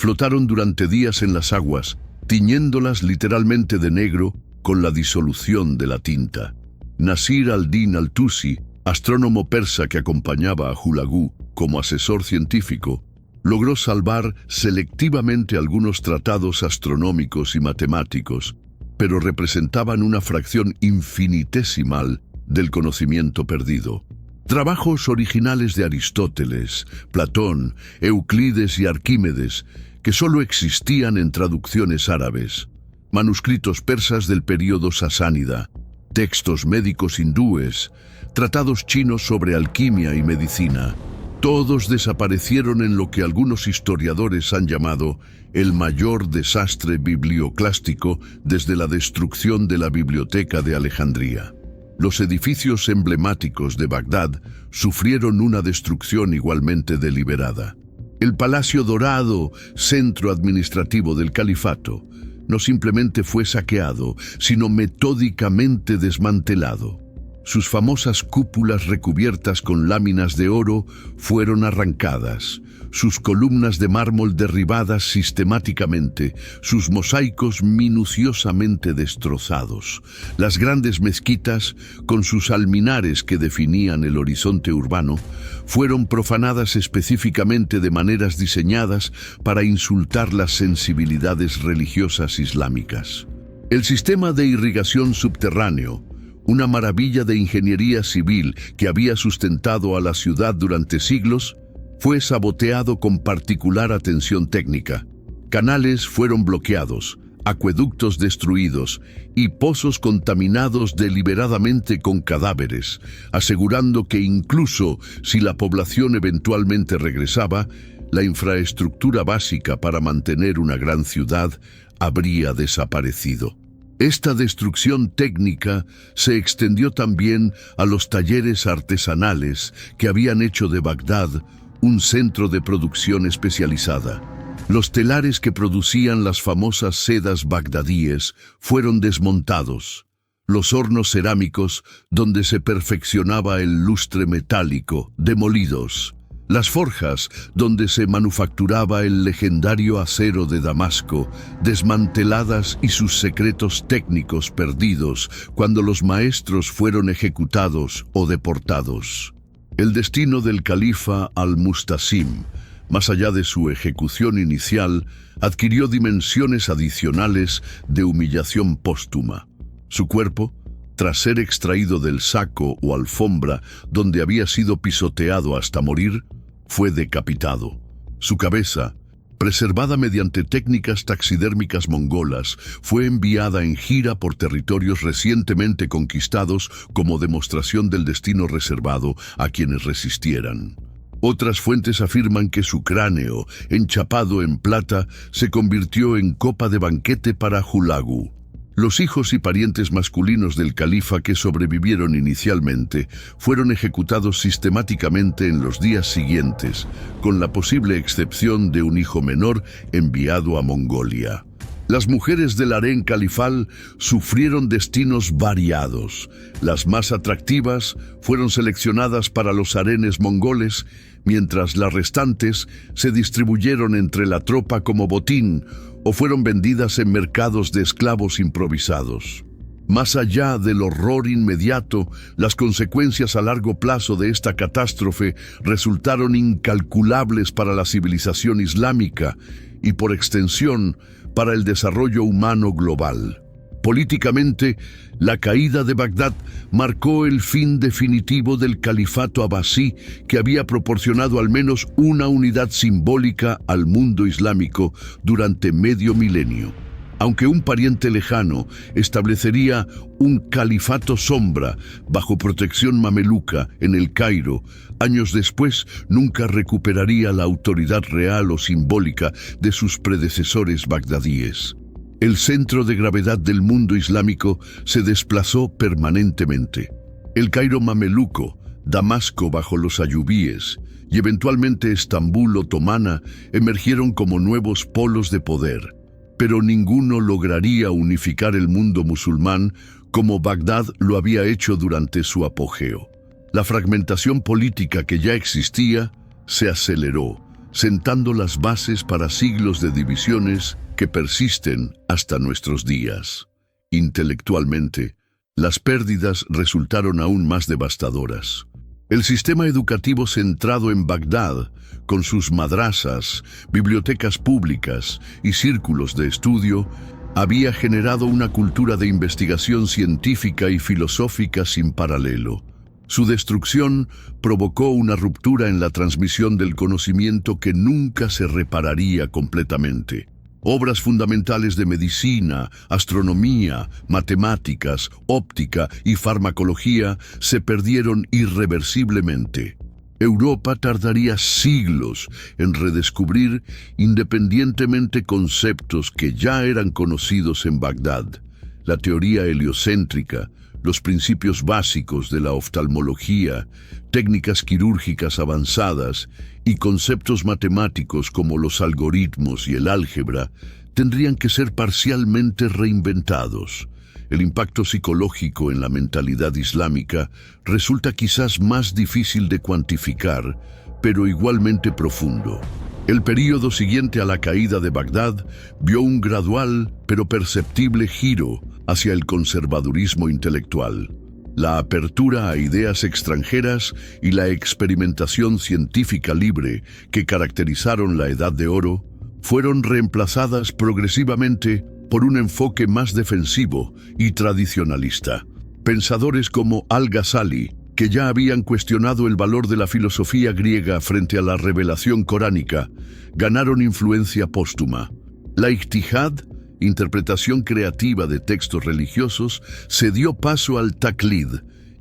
flotaron durante días en las aguas, tiñéndolas literalmente de negro con la disolución de la tinta. Nasir al-Din al-Tusi, astrónomo persa que acompañaba a Hulagu como asesor científico, logró salvar selectivamente algunos tratados astronómicos y matemáticos, pero representaban una fracción infinitesimal del conocimiento perdido. Trabajos originales de Aristóteles, Platón, Euclides y Arquímedes, que solo existían en traducciones árabes, manuscritos persas del período sasánida, textos médicos hindúes, tratados chinos sobre alquimia y medicina, todos desaparecieron en lo que algunos historiadores han llamado el mayor desastre biblioclástico desde la destrucción de la Biblioteca de Alejandría. Los edificios emblemáticos de Bagdad sufrieron una destrucción igualmente deliberada. El Palacio Dorado, centro administrativo del califato, no simplemente fue saqueado, sino metódicamente desmantelado. Sus famosas cúpulas recubiertas con láminas de oro fueron arrancadas, sus columnas de mármol derribadas sistemáticamente, sus mosaicos minuciosamente destrozados. Las grandes mezquitas, con sus alminares que definían el horizonte urbano, fueron profanadas específicamente de maneras diseñadas para insultar las sensibilidades religiosas islámicas. El sistema de irrigación subterráneo, una maravilla de ingeniería civil que había sustentado a la ciudad durante siglos, fue saboteado con particular atención técnica. Canales fueron bloqueados, acueductos destruidos y pozos contaminados deliberadamente con cadáveres, asegurando que incluso si la población eventualmente regresaba, la infraestructura básica para mantener una gran ciudad habría desaparecido. Esta destrucción técnica se extendió también a los talleres artesanales que habían hecho de Bagdad un centro de producción especializada. Los telares que producían las famosas sedas bagdadíes fueron desmontados. Los hornos cerámicos donde se perfeccionaba el lustre metálico, demolidos. Las forjas donde se manufacturaba el legendario acero de Damasco, desmanteladas y sus secretos técnicos perdidos cuando los maestros fueron ejecutados o deportados. El destino del califa al-Mustasim, más allá de su ejecución inicial, adquirió dimensiones adicionales de humillación póstuma. Su cuerpo, tras ser extraído del saco o alfombra donde había sido pisoteado hasta morir, fue decapitado. Su cabeza, preservada mediante técnicas taxidérmicas mongolas, fue enviada en gira por territorios recientemente conquistados como demostración del destino reservado a quienes resistieran. Otras fuentes afirman que su cráneo, enchapado en plata, se convirtió en copa de banquete para Hulagu. Los hijos y parientes masculinos del califa que sobrevivieron inicialmente fueron ejecutados sistemáticamente en los días siguientes, con la posible excepción de un hijo menor enviado a Mongolia. Las mujeres del harén califal sufrieron destinos variados. Las más atractivas fueron seleccionadas para los harenes mongoles, mientras las restantes se distribuyeron entre la tropa como botín o fueron vendidas en mercados de esclavos improvisados. Más allá del horror inmediato, las consecuencias a largo plazo de esta catástrofe resultaron incalculables para la civilización islámica y, por extensión, para el desarrollo humano global. Políticamente, la caída de Bagdad marcó el fin definitivo del califato abasí, que había proporcionado al menos una unidad simbólica al mundo islámico durante medio milenio. Aunque un pariente lejano establecería un califato sombra bajo protección mameluca en el Cairo, años después nunca recuperaría la autoridad real o simbólica de sus predecesores bagdadíes. El centro de gravedad del mundo islámico se desplazó permanentemente. El Cairo mameluco, Damasco bajo los ayubíes y eventualmente Estambul otomana emergieron como nuevos polos de poder. Pero ninguno lograría unificar el mundo musulmán como Bagdad lo había hecho durante su apogeo. La fragmentación política que ya existía se aceleró, sentando las bases para siglos de divisiones que persisten hasta nuestros días. Intelectualmente, las pérdidas resultaron aún más devastadoras. El sistema educativo centrado en Bagdad, con sus madrasas, bibliotecas públicas y círculos de estudio, había generado una cultura de investigación científica y filosófica sin paralelo. Su destrucción provocó una ruptura en la transmisión del conocimiento que nunca se repararía completamente. Obras fundamentales de medicina, astronomía, matemáticas, óptica y farmacología se perdieron irreversiblemente. Europa tardaría siglos en redescubrir independientemente conceptos que ya eran conocidos en Bagdad: la teoría heliocéntrica, los principios básicos de la oftalmología, técnicas quirúrgicas avanzadas y conceptos matemáticos como los algoritmos y el álgebra tendrían que ser parcialmente reinventados. El impacto psicológico en la mentalidad islámica resulta quizás más difícil de cuantificar, pero igualmente profundo. El período siguiente a la caída de Bagdad vio un gradual pero perceptible giro hacia el conservadurismo intelectual. La apertura a ideas extranjeras y la experimentación científica libre que caracterizaron la Edad de Oro fueron reemplazadas progresivamente por un enfoque más defensivo y tradicionalista. Pensadores como Al-Ghazali, que ya habían cuestionado el valor de la filosofía griega frente a la revelación coránica, ganaron influencia póstuma. La ijtihad, interpretación creativa de textos religiosos, se dio paso al taqlid,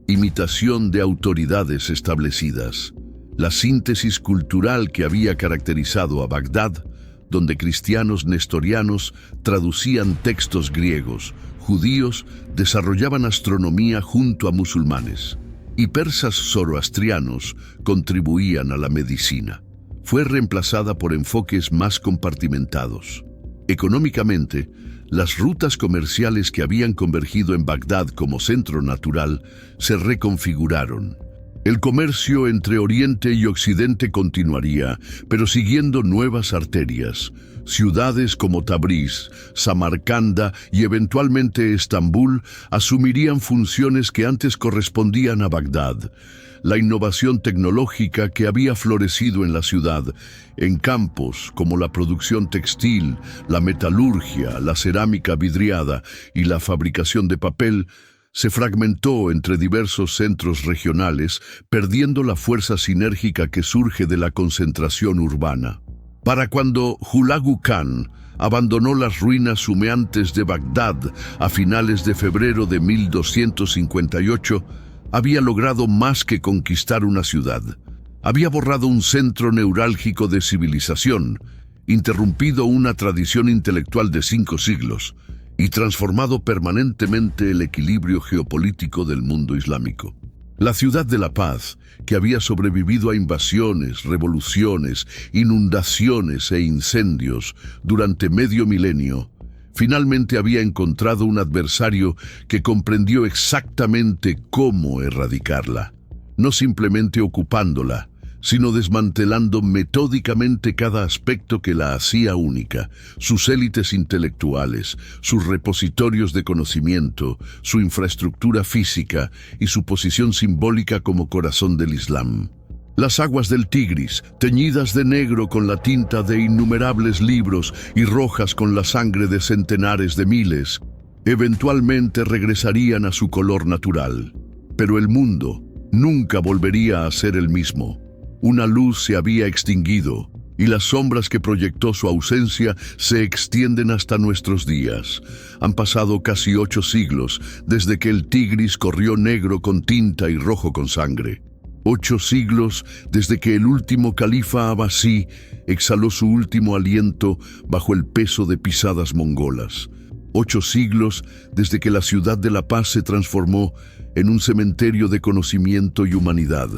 imitación de autoridades establecidas. La síntesis cultural que había caracterizado a Bagdad, donde cristianos nestorianos traducían textos griegos, judíos desarrollaban astronomía junto a musulmanes, y persas zoroastrianos contribuían a la medicina. Fue reemplazada por enfoques más compartimentados. Económicamente, las rutas comerciales que habían convergido en Bagdad como centro natural se reconfiguraron. El comercio entre Oriente y Occidente continuaría, pero siguiendo nuevas arterias. Ciudades como Tabriz, Samarcanda y eventualmente Estambul asumirían funciones que antes correspondían a Bagdad. La innovación tecnológica que había florecido en la ciudad, en campos como la producción textil, la metalurgia, la cerámica vidriada y la fabricación de papel, se fragmentó entre diversos centros regionales, perdiendo la fuerza sinérgica que surge de la concentración urbana. Para cuando Hulagu Khan abandonó las ruinas humeantes de Bagdad a finales de febrero de 1258, había logrado más que conquistar una ciudad. Había borrado un centro neurálgico de civilización, interrumpido una tradición intelectual de 5 siglos y transformado permanentemente el equilibrio geopolítico del mundo islámico. La ciudad de la paz, que había sobrevivido a invasiones, revoluciones, inundaciones e incendios durante medio milenio, finalmente había encontrado un adversario que comprendió exactamente cómo erradicarla, no simplemente ocupándola, sino desmantelando metódicamente cada aspecto que la hacía única: sus élites intelectuales, sus repositorios de conocimiento, su infraestructura física y su posición simbólica como corazón del Islam. Las aguas del Tigris, teñidas de negro con la tinta de innumerables libros y rojas con la sangre de centenares de miles, Eventualmente regresarían a su color natural, pero el mundo nunca volvería a ser el mismo. Una luz se había extinguido y las sombras que proyectó su ausencia se extienden hasta nuestros días. Han pasado casi 8 siglos desde que el Tigris corrió negro con tinta y rojo con sangre. 8 siglos desde que el último califa abasí exhaló su último aliento bajo el peso de pisadas mongolas. 8 siglos desde que la ciudad de La Paz se transformó en un cementerio de conocimiento y humanidad.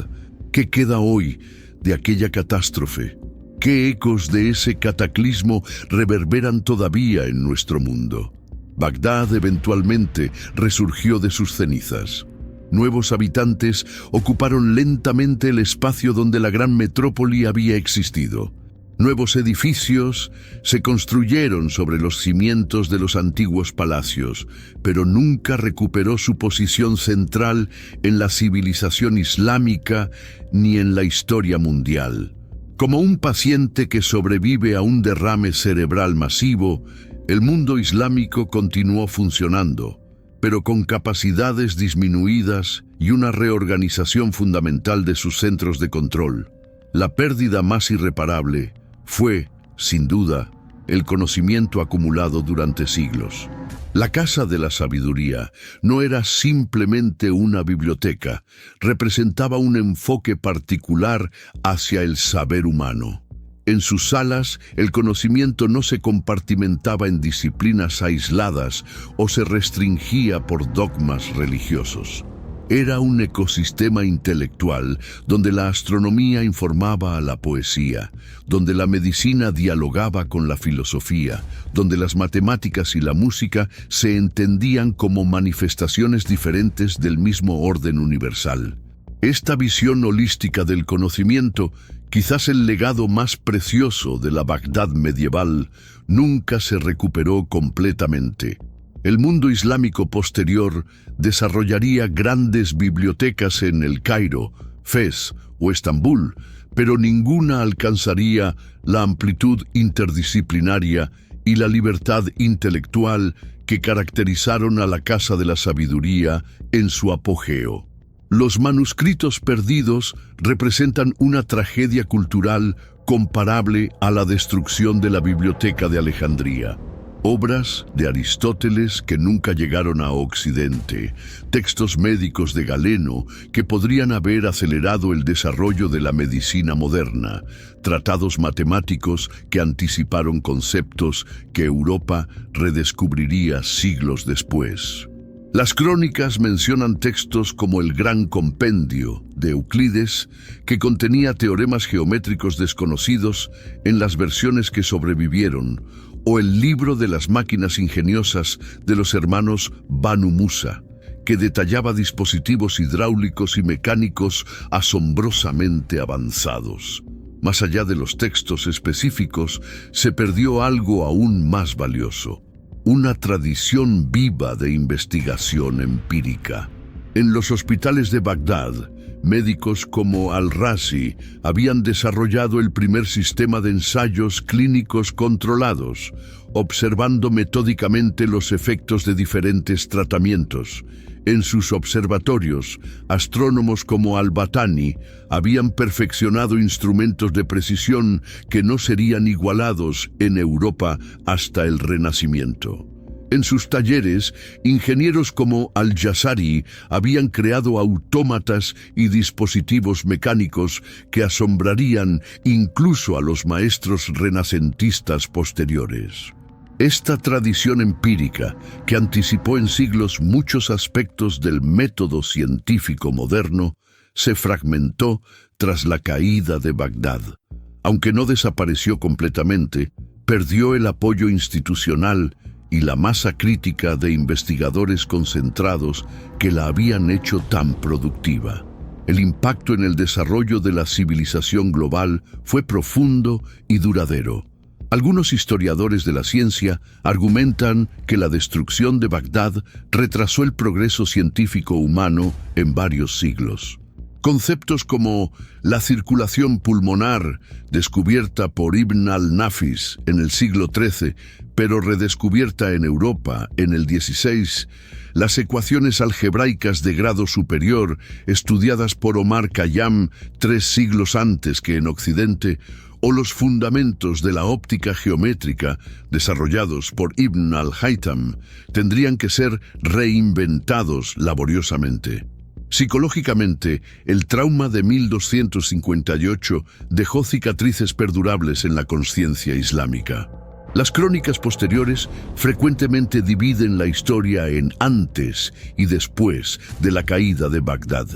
¿Qué queda hoy de aquella catástrofe? ¿Qué ecos de ese cataclismo reverberan todavía en nuestro mundo? Bagdad eventualmente resurgió de sus cenizas. Nuevos habitantes ocuparon lentamente el espacio donde la gran metrópoli había existido. Nuevos edificios se construyeron sobre los cimientos de los antiguos palacios, pero nunca recuperó su posición central en la civilización islámica ni en la historia mundial. Como un paciente que sobrevive a un derrame cerebral masivo, el mundo islámico continuó funcionando, pero con capacidades disminuidas y una reorganización fundamental de sus centros de control. La pérdida más irreparable fue, sin duda, el conocimiento acumulado durante siglos. La Casa de la Sabiduría no era simplemente una biblioteca, representaba un enfoque particular hacia el saber humano. En sus salas, el conocimiento no se compartimentaba en disciplinas aisladas o se restringía por dogmas religiosos. Era un ecosistema intelectual donde la astronomía informaba a la poesía, donde la medicina dialogaba con la filosofía, donde las matemáticas y la música se entendían como manifestaciones diferentes del mismo orden universal. Esta visión holística del conocimiento, quizás el legado más precioso de la Bagdad medieval, nunca se recuperó completamente. El mundo islámico posterior desarrollaría grandes bibliotecas en El Cairo, Fez o Estambul, pero ninguna alcanzaría la amplitud interdisciplinaria y la libertad intelectual que caracterizaron a la Casa de la Sabiduría en su apogeo. Los manuscritos perdidos representan una tragedia cultural comparable a la destrucción de la Biblioteca de Alejandría. Obras de Aristóteles que nunca llegaron a Occidente, textos médicos de Galeno que podrían haber acelerado el desarrollo de la medicina moderna, tratados matemáticos que anticiparon conceptos que Europa redescubriría siglos después. Las crónicas mencionan textos como el Gran Compendio de Euclides, que contenía teoremas geométricos desconocidos en las versiones que sobrevivieron, o el Libro de las Máquinas Ingeniosas de los hermanos Banu Musa, que detallaba dispositivos hidráulicos y mecánicos asombrosamente avanzados. Más allá de los textos específicos, se perdió algo aún más valioso: una tradición viva de investigación empírica. En los hospitales de Bagdad, médicos como Al-Razi habían desarrollado el primer sistema de ensayos clínicos controlados, observando metódicamente los efectos de diferentes tratamientos. En sus observatorios, astrónomos como Al-Batani habían perfeccionado instrumentos de precisión que no serían igualados en Europa hasta el Renacimiento. En sus talleres, ingenieros como Al-Jazari habían creado autómatas y dispositivos mecánicos que asombrarían incluso a los maestros renacentistas posteriores. Esta tradición empírica, que anticipó en siglos muchos aspectos del método científico moderno, se fragmentó tras la caída de Bagdad. Aunque no desapareció completamente, perdió el apoyo institucional y la masa crítica de investigadores concentrados que la habían hecho tan productiva. El impacto en el desarrollo de la civilización global fue profundo y duradero. Algunos historiadores de la ciencia argumentan que la destrucción de Bagdad retrasó el progreso científico humano en varios siglos. Conceptos como la circulación pulmonar, descubierta por Ibn al-Nafis en el siglo XIII, pero redescubierta en Europa en el 16, las ecuaciones algebraicas de grado superior, estudiadas por Omar Khayyam 3 siglos antes que en Occidente, o los fundamentos de la óptica geométrica, desarrollados por Ibn al-Haytham, tendrían que ser reinventados laboriosamente. Psicológicamente, el trauma de 1258 dejó cicatrices perdurables en la conciencia islámica. Las crónicas posteriores frecuentemente dividen la historia en antes y después de la caída de Bagdad.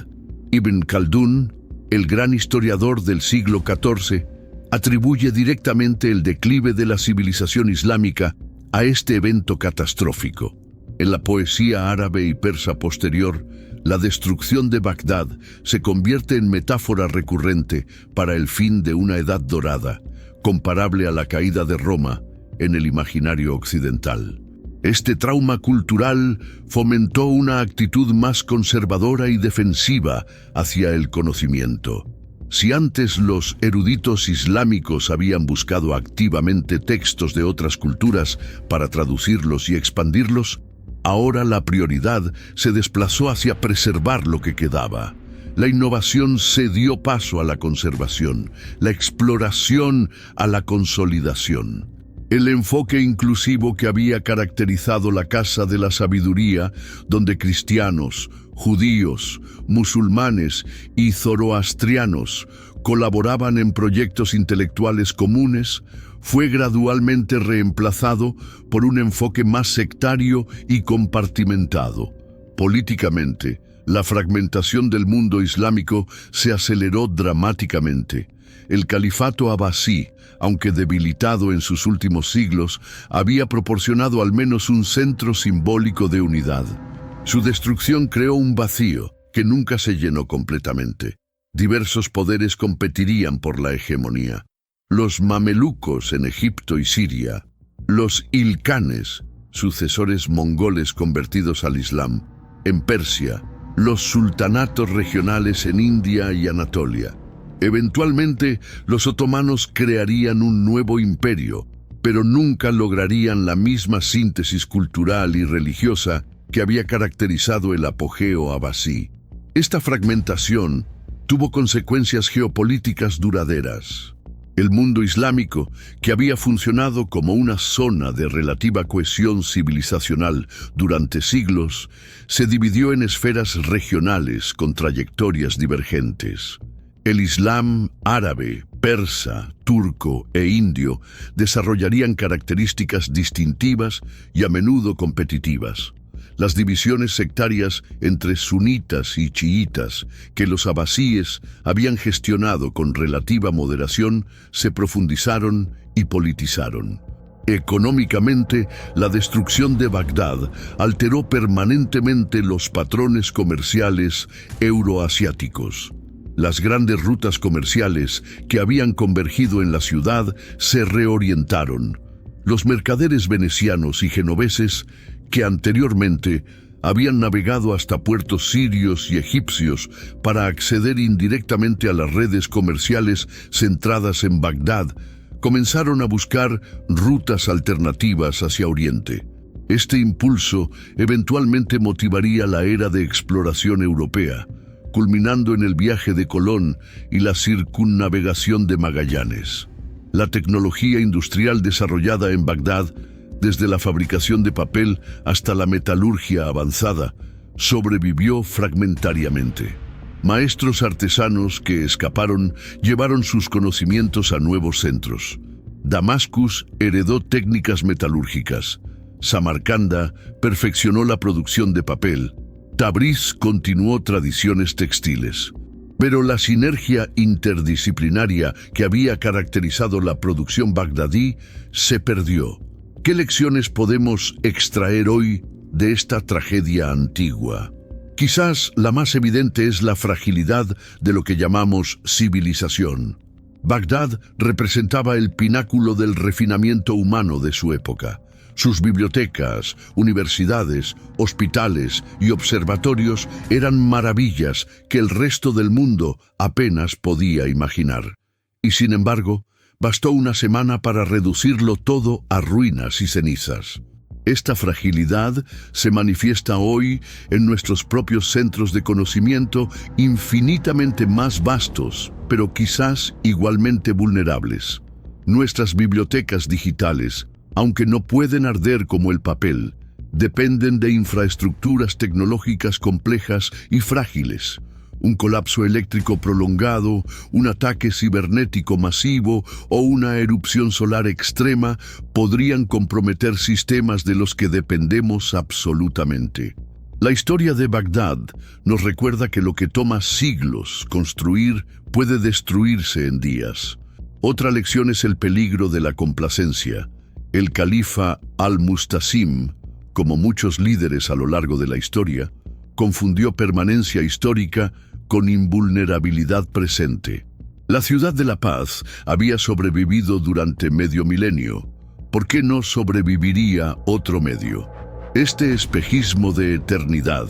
Ibn Khaldún, el gran historiador del siglo XIV, atribuye directamente el declive de la civilización islámica a este evento catastrófico. En la poesía árabe y persa posterior, la destrucción de Bagdad se convierte en metáfora recurrente para el fin de una edad dorada, comparable a la caída de Roma en el imaginario occidental. Este trauma cultural fomentó una actitud más conservadora y defensiva hacia el conocimiento. Si antes los eruditos islámicos habían buscado activamente textos de otras culturas para traducirlos y expandirlos, ahora la prioridad se desplazó hacia preservar lo que quedaba. La innovación cedió paso a la conservación, la exploración a la consolidación. El enfoque inclusivo que había caracterizado la Casa de la Sabiduría, donde cristianos, judíos, musulmanes y zoroastrianos colaboraban en proyectos intelectuales comunes, fue gradualmente reemplazado por un enfoque más sectario y compartimentado. Políticamente, la fragmentación del mundo islámico se aceleró dramáticamente. El califato abasí, aunque debilitado en sus últimos siglos, había proporcionado al menos un centro simbólico de unidad. Su destrucción creó un vacío que nunca se llenó completamente. Diversos poderes competirían por la hegemonía. Los mamelucos en Egipto y Siria, los ilkhanes, sucesores mongoles convertidos al Islam, en Persia, los sultanatos regionales en India y Anatolia. Eventualmente, los otomanos crearían un nuevo imperio, pero nunca lograrían la misma síntesis cultural y religiosa que había caracterizado el apogeo abasí. Esta fragmentación tuvo consecuencias geopolíticas duraderas. El mundo islámico, que había funcionado como una zona de relativa cohesión civilizacional durante siglos, se dividió en esferas regionales con trayectorias divergentes. El Islam árabe, persa, turco e indio desarrollarían características distintivas y a menudo competitivas. Las divisiones sectarias entre sunitas y chiitas que los abasíes habían gestionado con relativa moderación se profundizaron y politizaron. Económicamente, la destrucción de Bagdad alteró permanentemente los patrones comerciales euroasiáticos. Las grandes rutas comerciales que habían convergido en la ciudad se reorientaron. Los mercaderes venecianos y genoveses, que anteriormente habían navegado hasta puertos sirios y egipcios para acceder indirectamente a las redes comerciales centradas en Bagdad, comenzaron a buscar rutas alternativas hacia Oriente. Este impulso eventualmente motivaría la era de exploración europea, culminando en el viaje de Colón y la circunnavegación de Magallanes. La tecnología industrial desarrollada en Bagdad, desde la fabricación de papel hasta la metalurgia avanzada, sobrevivió fragmentariamente. Maestros artesanos que escaparon llevaron sus conocimientos a nuevos centros. Damascus heredó técnicas metalúrgicas. Samarcanda perfeccionó la producción de papel. Tabriz continuó tradiciones textiles. Pero la sinergia interdisciplinaria que había caracterizado la producción bagdadí se perdió. ¿Qué lecciones podemos extraer hoy de esta tragedia antigua? Quizás la más evidente es la fragilidad de lo que llamamos civilización. Bagdad representaba el pináculo del refinamiento humano de su época. Sus bibliotecas, universidades, hospitales y observatorios eran maravillas que el resto del mundo apenas podía imaginar. Y sin embargo, Bastó una semana para reducirlo todo a ruinas y cenizas. Esta fragilidad se manifiesta hoy en nuestros propios centros de conocimiento infinitamente más vastos, pero quizás igualmente vulnerables. Nuestras bibliotecas digitales, aunque no pueden arder como el papel, dependen de infraestructuras tecnológicas complejas y frágiles. Un colapso eléctrico prolongado, un ataque cibernético masivo o una erupción solar extrema podrían comprometer sistemas de los que dependemos absolutamente. La historia de Bagdad nos recuerda que lo que toma siglos construir puede destruirse en días. Otra lección es el peligro de la complacencia. El califa al-Mustasim, como muchos líderes a lo largo de la historia, confundió permanencia histórica con invulnerabilidad presente. La ciudad de la paz había sobrevivido durante medio milenio. ¿Por qué no sobreviviría otro medio? Este espejismo de eternidad,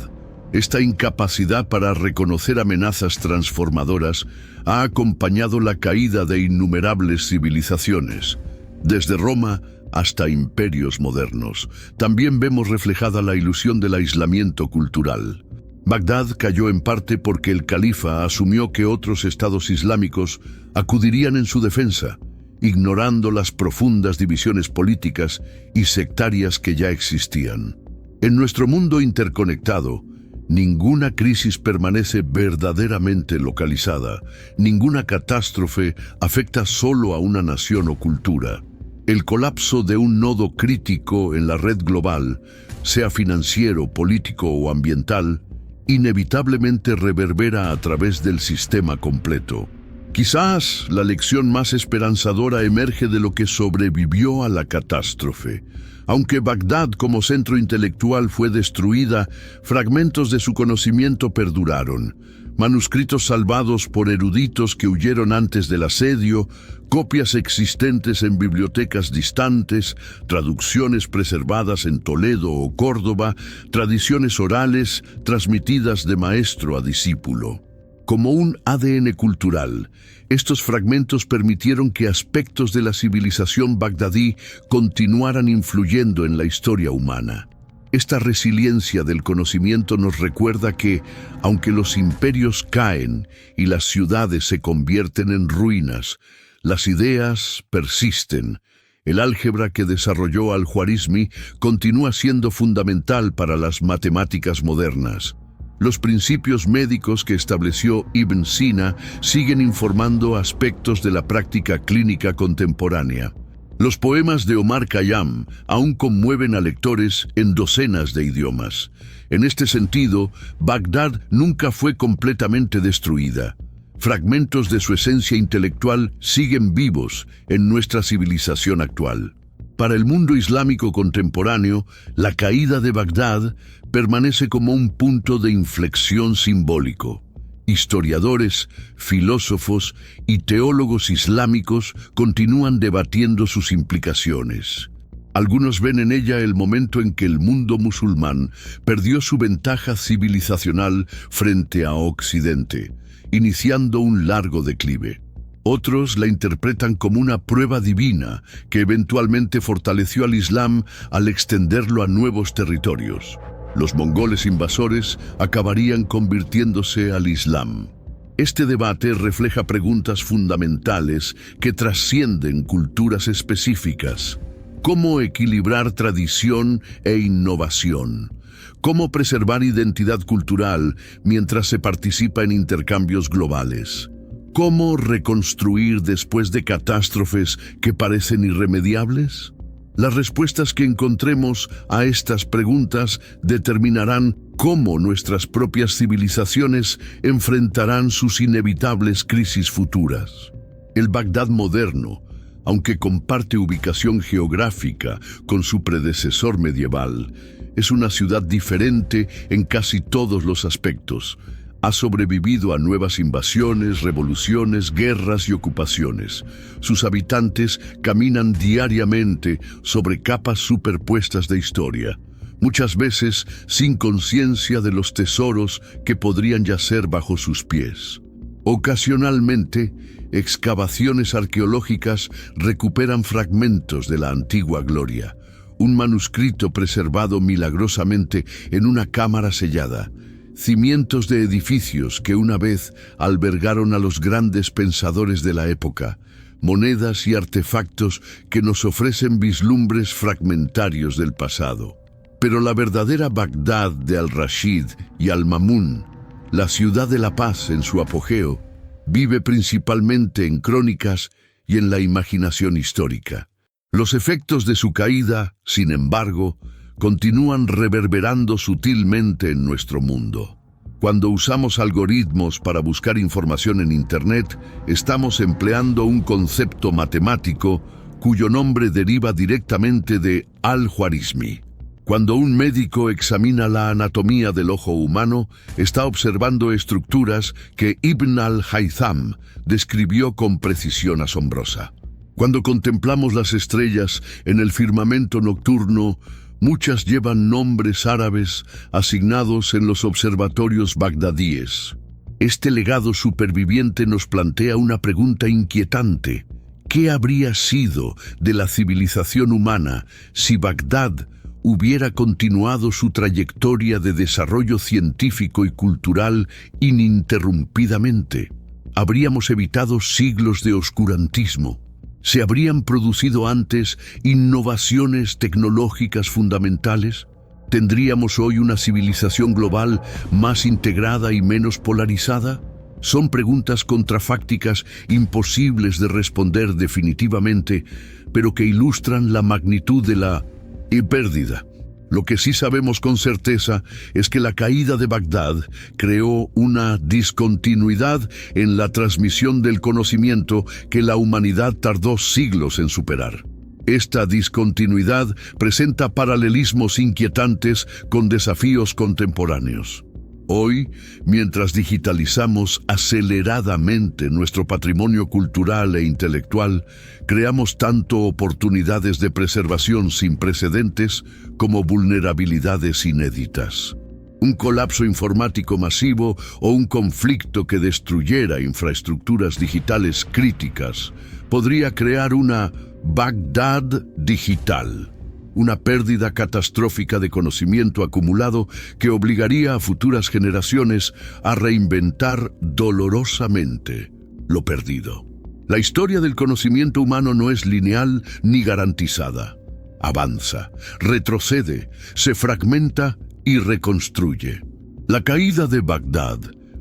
esta incapacidad para reconocer amenazas transformadoras, ha acompañado la caída de innumerables civilizaciones, desde Roma hasta imperios modernos. También vemos reflejada la ilusión del aislamiento cultural. Bagdad cayó en parte porque el califa asumió que otros estados islámicos acudirían en su defensa, ignorando las profundas divisiones políticas y sectarias que ya existían. En nuestro mundo interconectado, ninguna crisis permanece verdaderamente localizada, ninguna catástrofe afecta solo a una nación o cultura. El colapso de un nodo crítico en la red global, sea financiero, político o ambiental, inevitablemente reverbera a través del sistema completo. Quizás la lección más esperanzadora emerge de lo que sobrevivió a la catástrofe. Aunque Bagdad como centro intelectual fue destruida, fragmentos de su conocimiento perduraron. Manuscritos salvados por eruditos que huyeron antes del asedio, copias existentes en bibliotecas distantes, traducciones preservadas en Toledo o Córdoba, tradiciones orales transmitidas de maestro a discípulo. Como un ADN cultural, estos fragmentos permitieron que aspectos de la civilización bagdadí continuaran influyendo en la historia humana. Esta resiliencia del conocimiento nos recuerda que, aunque los imperios caen y las ciudades se convierten en ruinas, las ideas persisten. El álgebra que desarrolló al-Juarizmi continúa siendo fundamental para las matemáticas modernas. Los principios médicos que estableció Ibn Sina siguen informando aspectos de la práctica clínica contemporánea. Los poemas de Omar Khayyam aún conmueven a lectores en docenas de idiomas. En este sentido, Bagdad nunca fue completamente destruida. Fragmentos de su esencia intelectual siguen vivos en nuestra civilización actual. Para el mundo islámico contemporáneo, la caída de Bagdad permanece como un punto de inflexión simbólico. Historiadores, filósofos y teólogos islámicos continúan debatiendo sus implicaciones. Algunos ven en ella el momento en que el mundo musulmán perdió su ventaja civilizacional frente a Occidente, iniciando un largo declive. Otros la interpretan como una prueba divina que eventualmente fortaleció al Islam al extenderlo a nuevos territorios. Los mongoles invasores acabarían convirtiéndose al Islam. Este debate refleja preguntas fundamentales que trascienden culturas específicas. ¿Cómo equilibrar tradición e innovación? ¿Cómo preservar identidad cultural mientras se participa en intercambios globales? ¿Cómo reconstruir después de catástrofes que parecen irremediables? Las respuestas que encontremos a estas preguntas determinarán cómo nuestras propias civilizaciones enfrentarán sus inevitables crisis futuras. El Bagdad moderno, aunque comparte ubicación geográfica con su predecesor medieval, es una ciudad diferente en casi todos los aspectos. Ha sobrevivido a nuevas invasiones, revoluciones, guerras y ocupaciones. Sus habitantes caminan diariamente sobre capas superpuestas de historia, muchas veces sin conciencia de los tesoros que podrían yacer bajo sus pies. Ocasionalmente, excavaciones arqueológicas recuperan fragmentos de la antigua gloria. Un manuscrito preservado milagrosamente en una cámara sellada. Cimientos de edificios que una vez albergaron a los grandes pensadores de la época. Monedas y artefactos que nos ofrecen vislumbres fragmentarios del pasado. Pero la verdadera Bagdad de Al-Rashid y Al-Ma'mún, la ciudad de la paz en su apogeo, vive principalmente en crónicas y en la imaginación histórica. Los efectos de su caída, sin embargo, continúan reverberando sutilmente en nuestro mundo. Cuando usamos algoritmos para buscar información en Internet, estamos empleando un concepto matemático cuyo nombre deriva directamente de Al-Khwarizmi. Cuando un médico examina la anatomía del ojo humano, está observando estructuras que Ibn al-Haytham describió con precisión asombrosa. Cuando contemplamos las estrellas en el firmamento nocturno, muchas llevan nombres árabes asignados en los observatorios bagdadíes. Este legado superviviente nos plantea una pregunta inquietante. ¿Qué habría sido de la civilización humana si Bagdad hubiera continuado su trayectoria de desarrollo científico y cultural ininterrumpidamente? Habríamos evitado siglos de oscurantismo. ¿Se habrían producido antes innovaciones tecnológicas fundamentales? ¿Tendríamos hoy una civilización global más integrada y menos polarizada? Son preguntas contrafácticas imposibles de responder definitivamente, pero que ilustran la magnitud de la pérdida. Lo que sí sabemos con certeza es que la caída de Bagdad creó una discontinuidad en la transmisión del conocimiento que la humanidad tardó siglos en superar. Esta discontinuidad presenta paralelismos inquietantes con desafíos contemporáneos. Hoy, mientras digitalizamos aceleradamente nuestro patrimonio cultural e intelectual, creamos tanto oportunidades de preservación sin precedentes como vulnerabilidades inéditas. Un colapso informático masivo o un conflicto que destruyera infraestructuras digitales críticas podría crear una Bagdad digital. Una pérdida catastrófica de conocimiento acumulado que obligaría a futuras generaciones a reinventar dolorosamente lo perdido. La historia del conocimiento humano no es lineal ni garantizada. Avanza, retrocede, se fragmenta y reconstruye. La caída de Bagdad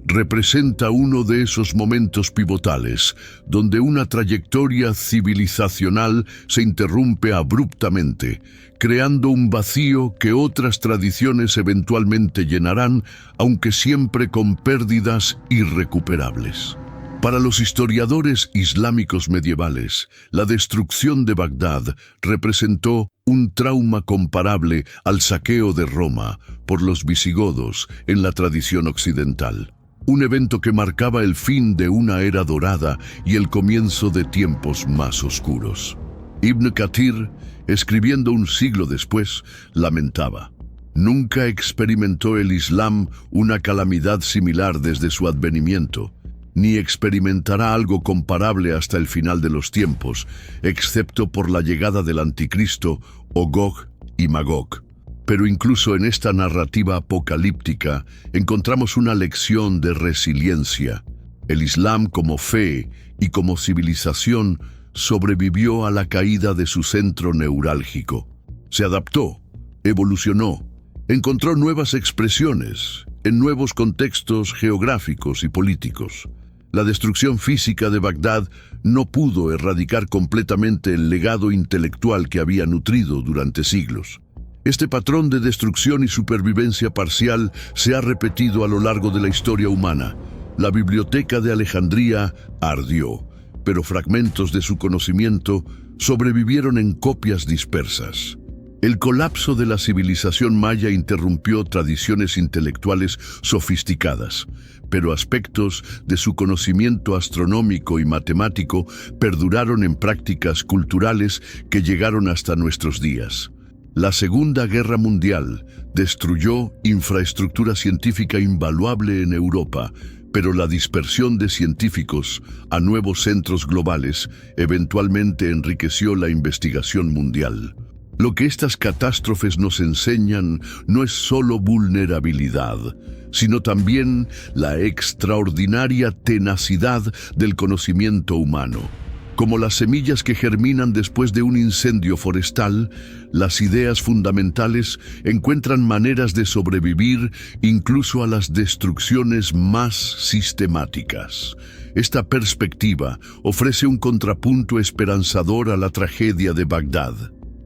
representa uno de esos momentos pivotales donde una trayectoria civilizacional se interrumpe abruptamente, creando un vacío que otras tradiciones eventualmente llenarán, aunque siempre con pérdidas irrecuperables. Para los historiadores islámicos medievales, la destrucción de Bagdad representó un trauma comparable al saqueo de Roma por los visigodos en la tradición occidental. Un evento que marcaba el fin de una era dorada y el comienzo de tiempos más oscuros. Ibn Kathir, escribiendo un siglo después, lamentaba: nunca experimentó el Islam una calamidad similar desde su advenimiento, ni experimentará algo comparable hasta el final de los tiempos, excepto por la llegada del anticristo o Gog y Magog. Pero incluso en esta narrativa apocalíptica encontramos una lección de resiliencia. El Islam como fe y como civilización sobrevivió a la caída de su centro neurálgico. Se adaptó, evolucionó, encontró nuevas expresiones en nuevos contextos geográficos y políticos. La destrucción física de Bagdad no pudo erradicar completamente el legado intelectual que había nutrido durante siglos. Este patrón de destrucción y supervivencia parcial se ha repetido a lo largo de la historia humana. La biblioteca de Alejandría ardió, pero fragmentos de su conocimiento sobrevivieron en copias dispersas. El colapso de la civilización maya interrumpió tradiciones intelectuales sofisticadas, pero aspectos de su conocimiento astronómico y matemático perduraron en prácticas culturales que llegaron hasta nuestros días. La Segunda Guerra Mundial destruyó infraestructura científica invaluable en Europa, pero la dispersión de científicos a nuevos centros globales eventualmente enriqueció la investigación mundial. Lo que estas catástrofes nos enseñan no es solo vulnerabilidad, sino también la extraordinaria tenacidad del conocimiento humano. Como las semillas que germinan después de un incendio forestal, las ideas fundamentales encuentran maneras de sobrevivir incluso a las destrucciones más sistemáticas. Esta perspectiva ofrece un contrapunto esperanzador a la tragedia de Bagdad.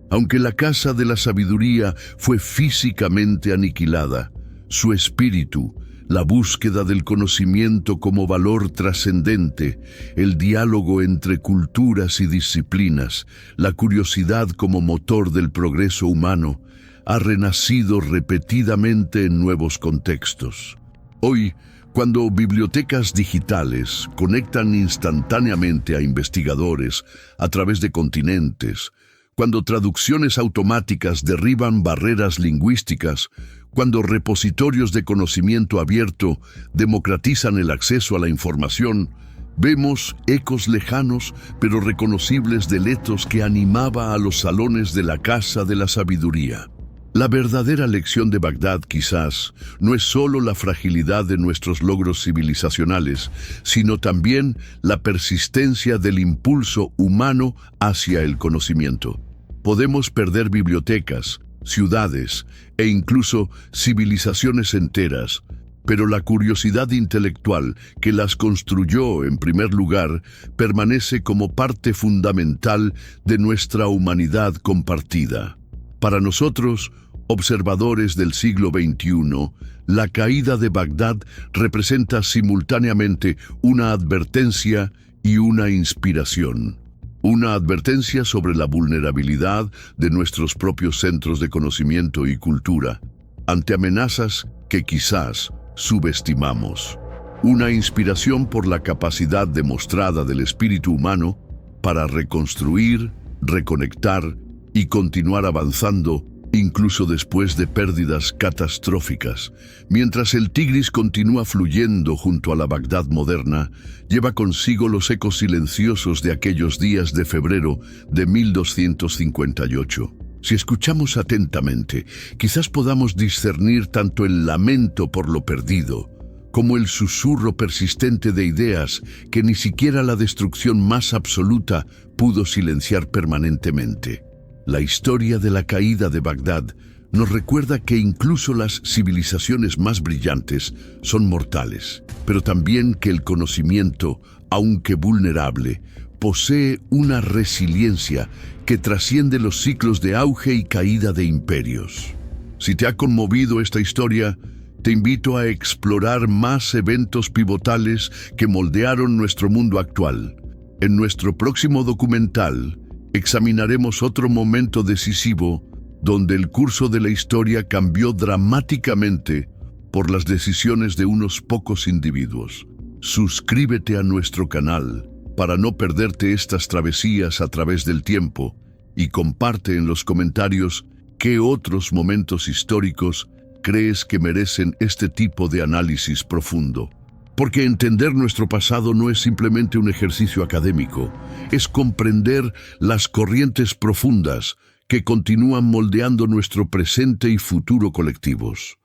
Aunque la casa de la sabiduría fue físicamente aniquilada, su espíritu, la búsqueda del conocimiento como valor trascendente, el diálogo entre culturas y disciplinas, la curiosidad como motor del progreso humano, ha renacido repetidamente en nuevos contextos. Hoy, cuando bibliotecas digitales conectan instantáneamente a investigadores a través de continentes, cuando traducciones automáticas derriban barreras lingüísticas, cuando repositorios de conocimiento abierto democratizan el acceso a la información, vemos ecos lejanos pero reconocibles del etos que animaba a los salones de la Casa de la Sabiduría. La verdadera lección de Bagdad quizás no es solo la fragilidad de nuestros logros civilizacionales, sino también la persistencia del impulso humano hacia el conocimiento. Podemos perder bibliotecas, ciudades e incluso civilizaciones enteras, pero la curiosidad intelectual que las construyó en primer lugar permanece como parte fundamental de nuestra humanidad compartida. Para nosotros, observadores del siglo XXI, la caída de Bagdad representa simultáneamente una advertencia y una inspiración. Una advertencia sobre la vulnerabilidad de nuestros propios centros de conocimiento y cultura ante amenazas que quizás subestimamos. Una inspiración por la capacidad demostrada del espíritu humano para reconstruir, reconectar y continuar avanzando incluso después de pérdidas catastróficas. Mientras el Tigris continúa fluyendo junto a la Bagdad moderna, lleva consigo los ecos silenciosos de aquellos días de febrero de 1258. Si escuchamos atentamente, quizás podamos discernir tanto el lamento por lo perdido, como el susurro persistente de ideas que ni siquiera la destrucción más absoluta pudo silenciar permanentemente. La historia de la caída de Bagdad nos recuerda que incluso las civilizaciones más brillantes son mortales, pero también que el conocimiento, aunque vulnerable, posee una resiliencia que trasciende los ciclos de auge y caída de imperios. Si te ha conmovido esta historia, te invito a explorar más eventos pivotales que moldearon nuestro mundo actual. En nuestro próximo documental, examinaremos otro momento decisivo donde el curso de la historia cambió dramáticamente por las decisiones de unos pocos individuos. Suscríbete a nuestro canal para no perderte estas travesías a través del tiempo y comparte en los comentarios qué otros momentos históricos crees que merecen este tipo de análisis profundo. Porque entender nuestro pasado no es simplemente un ejercicio académico, es comprender las corrientes profundas que continúan moldeando nuestro presente y futuro colectivos.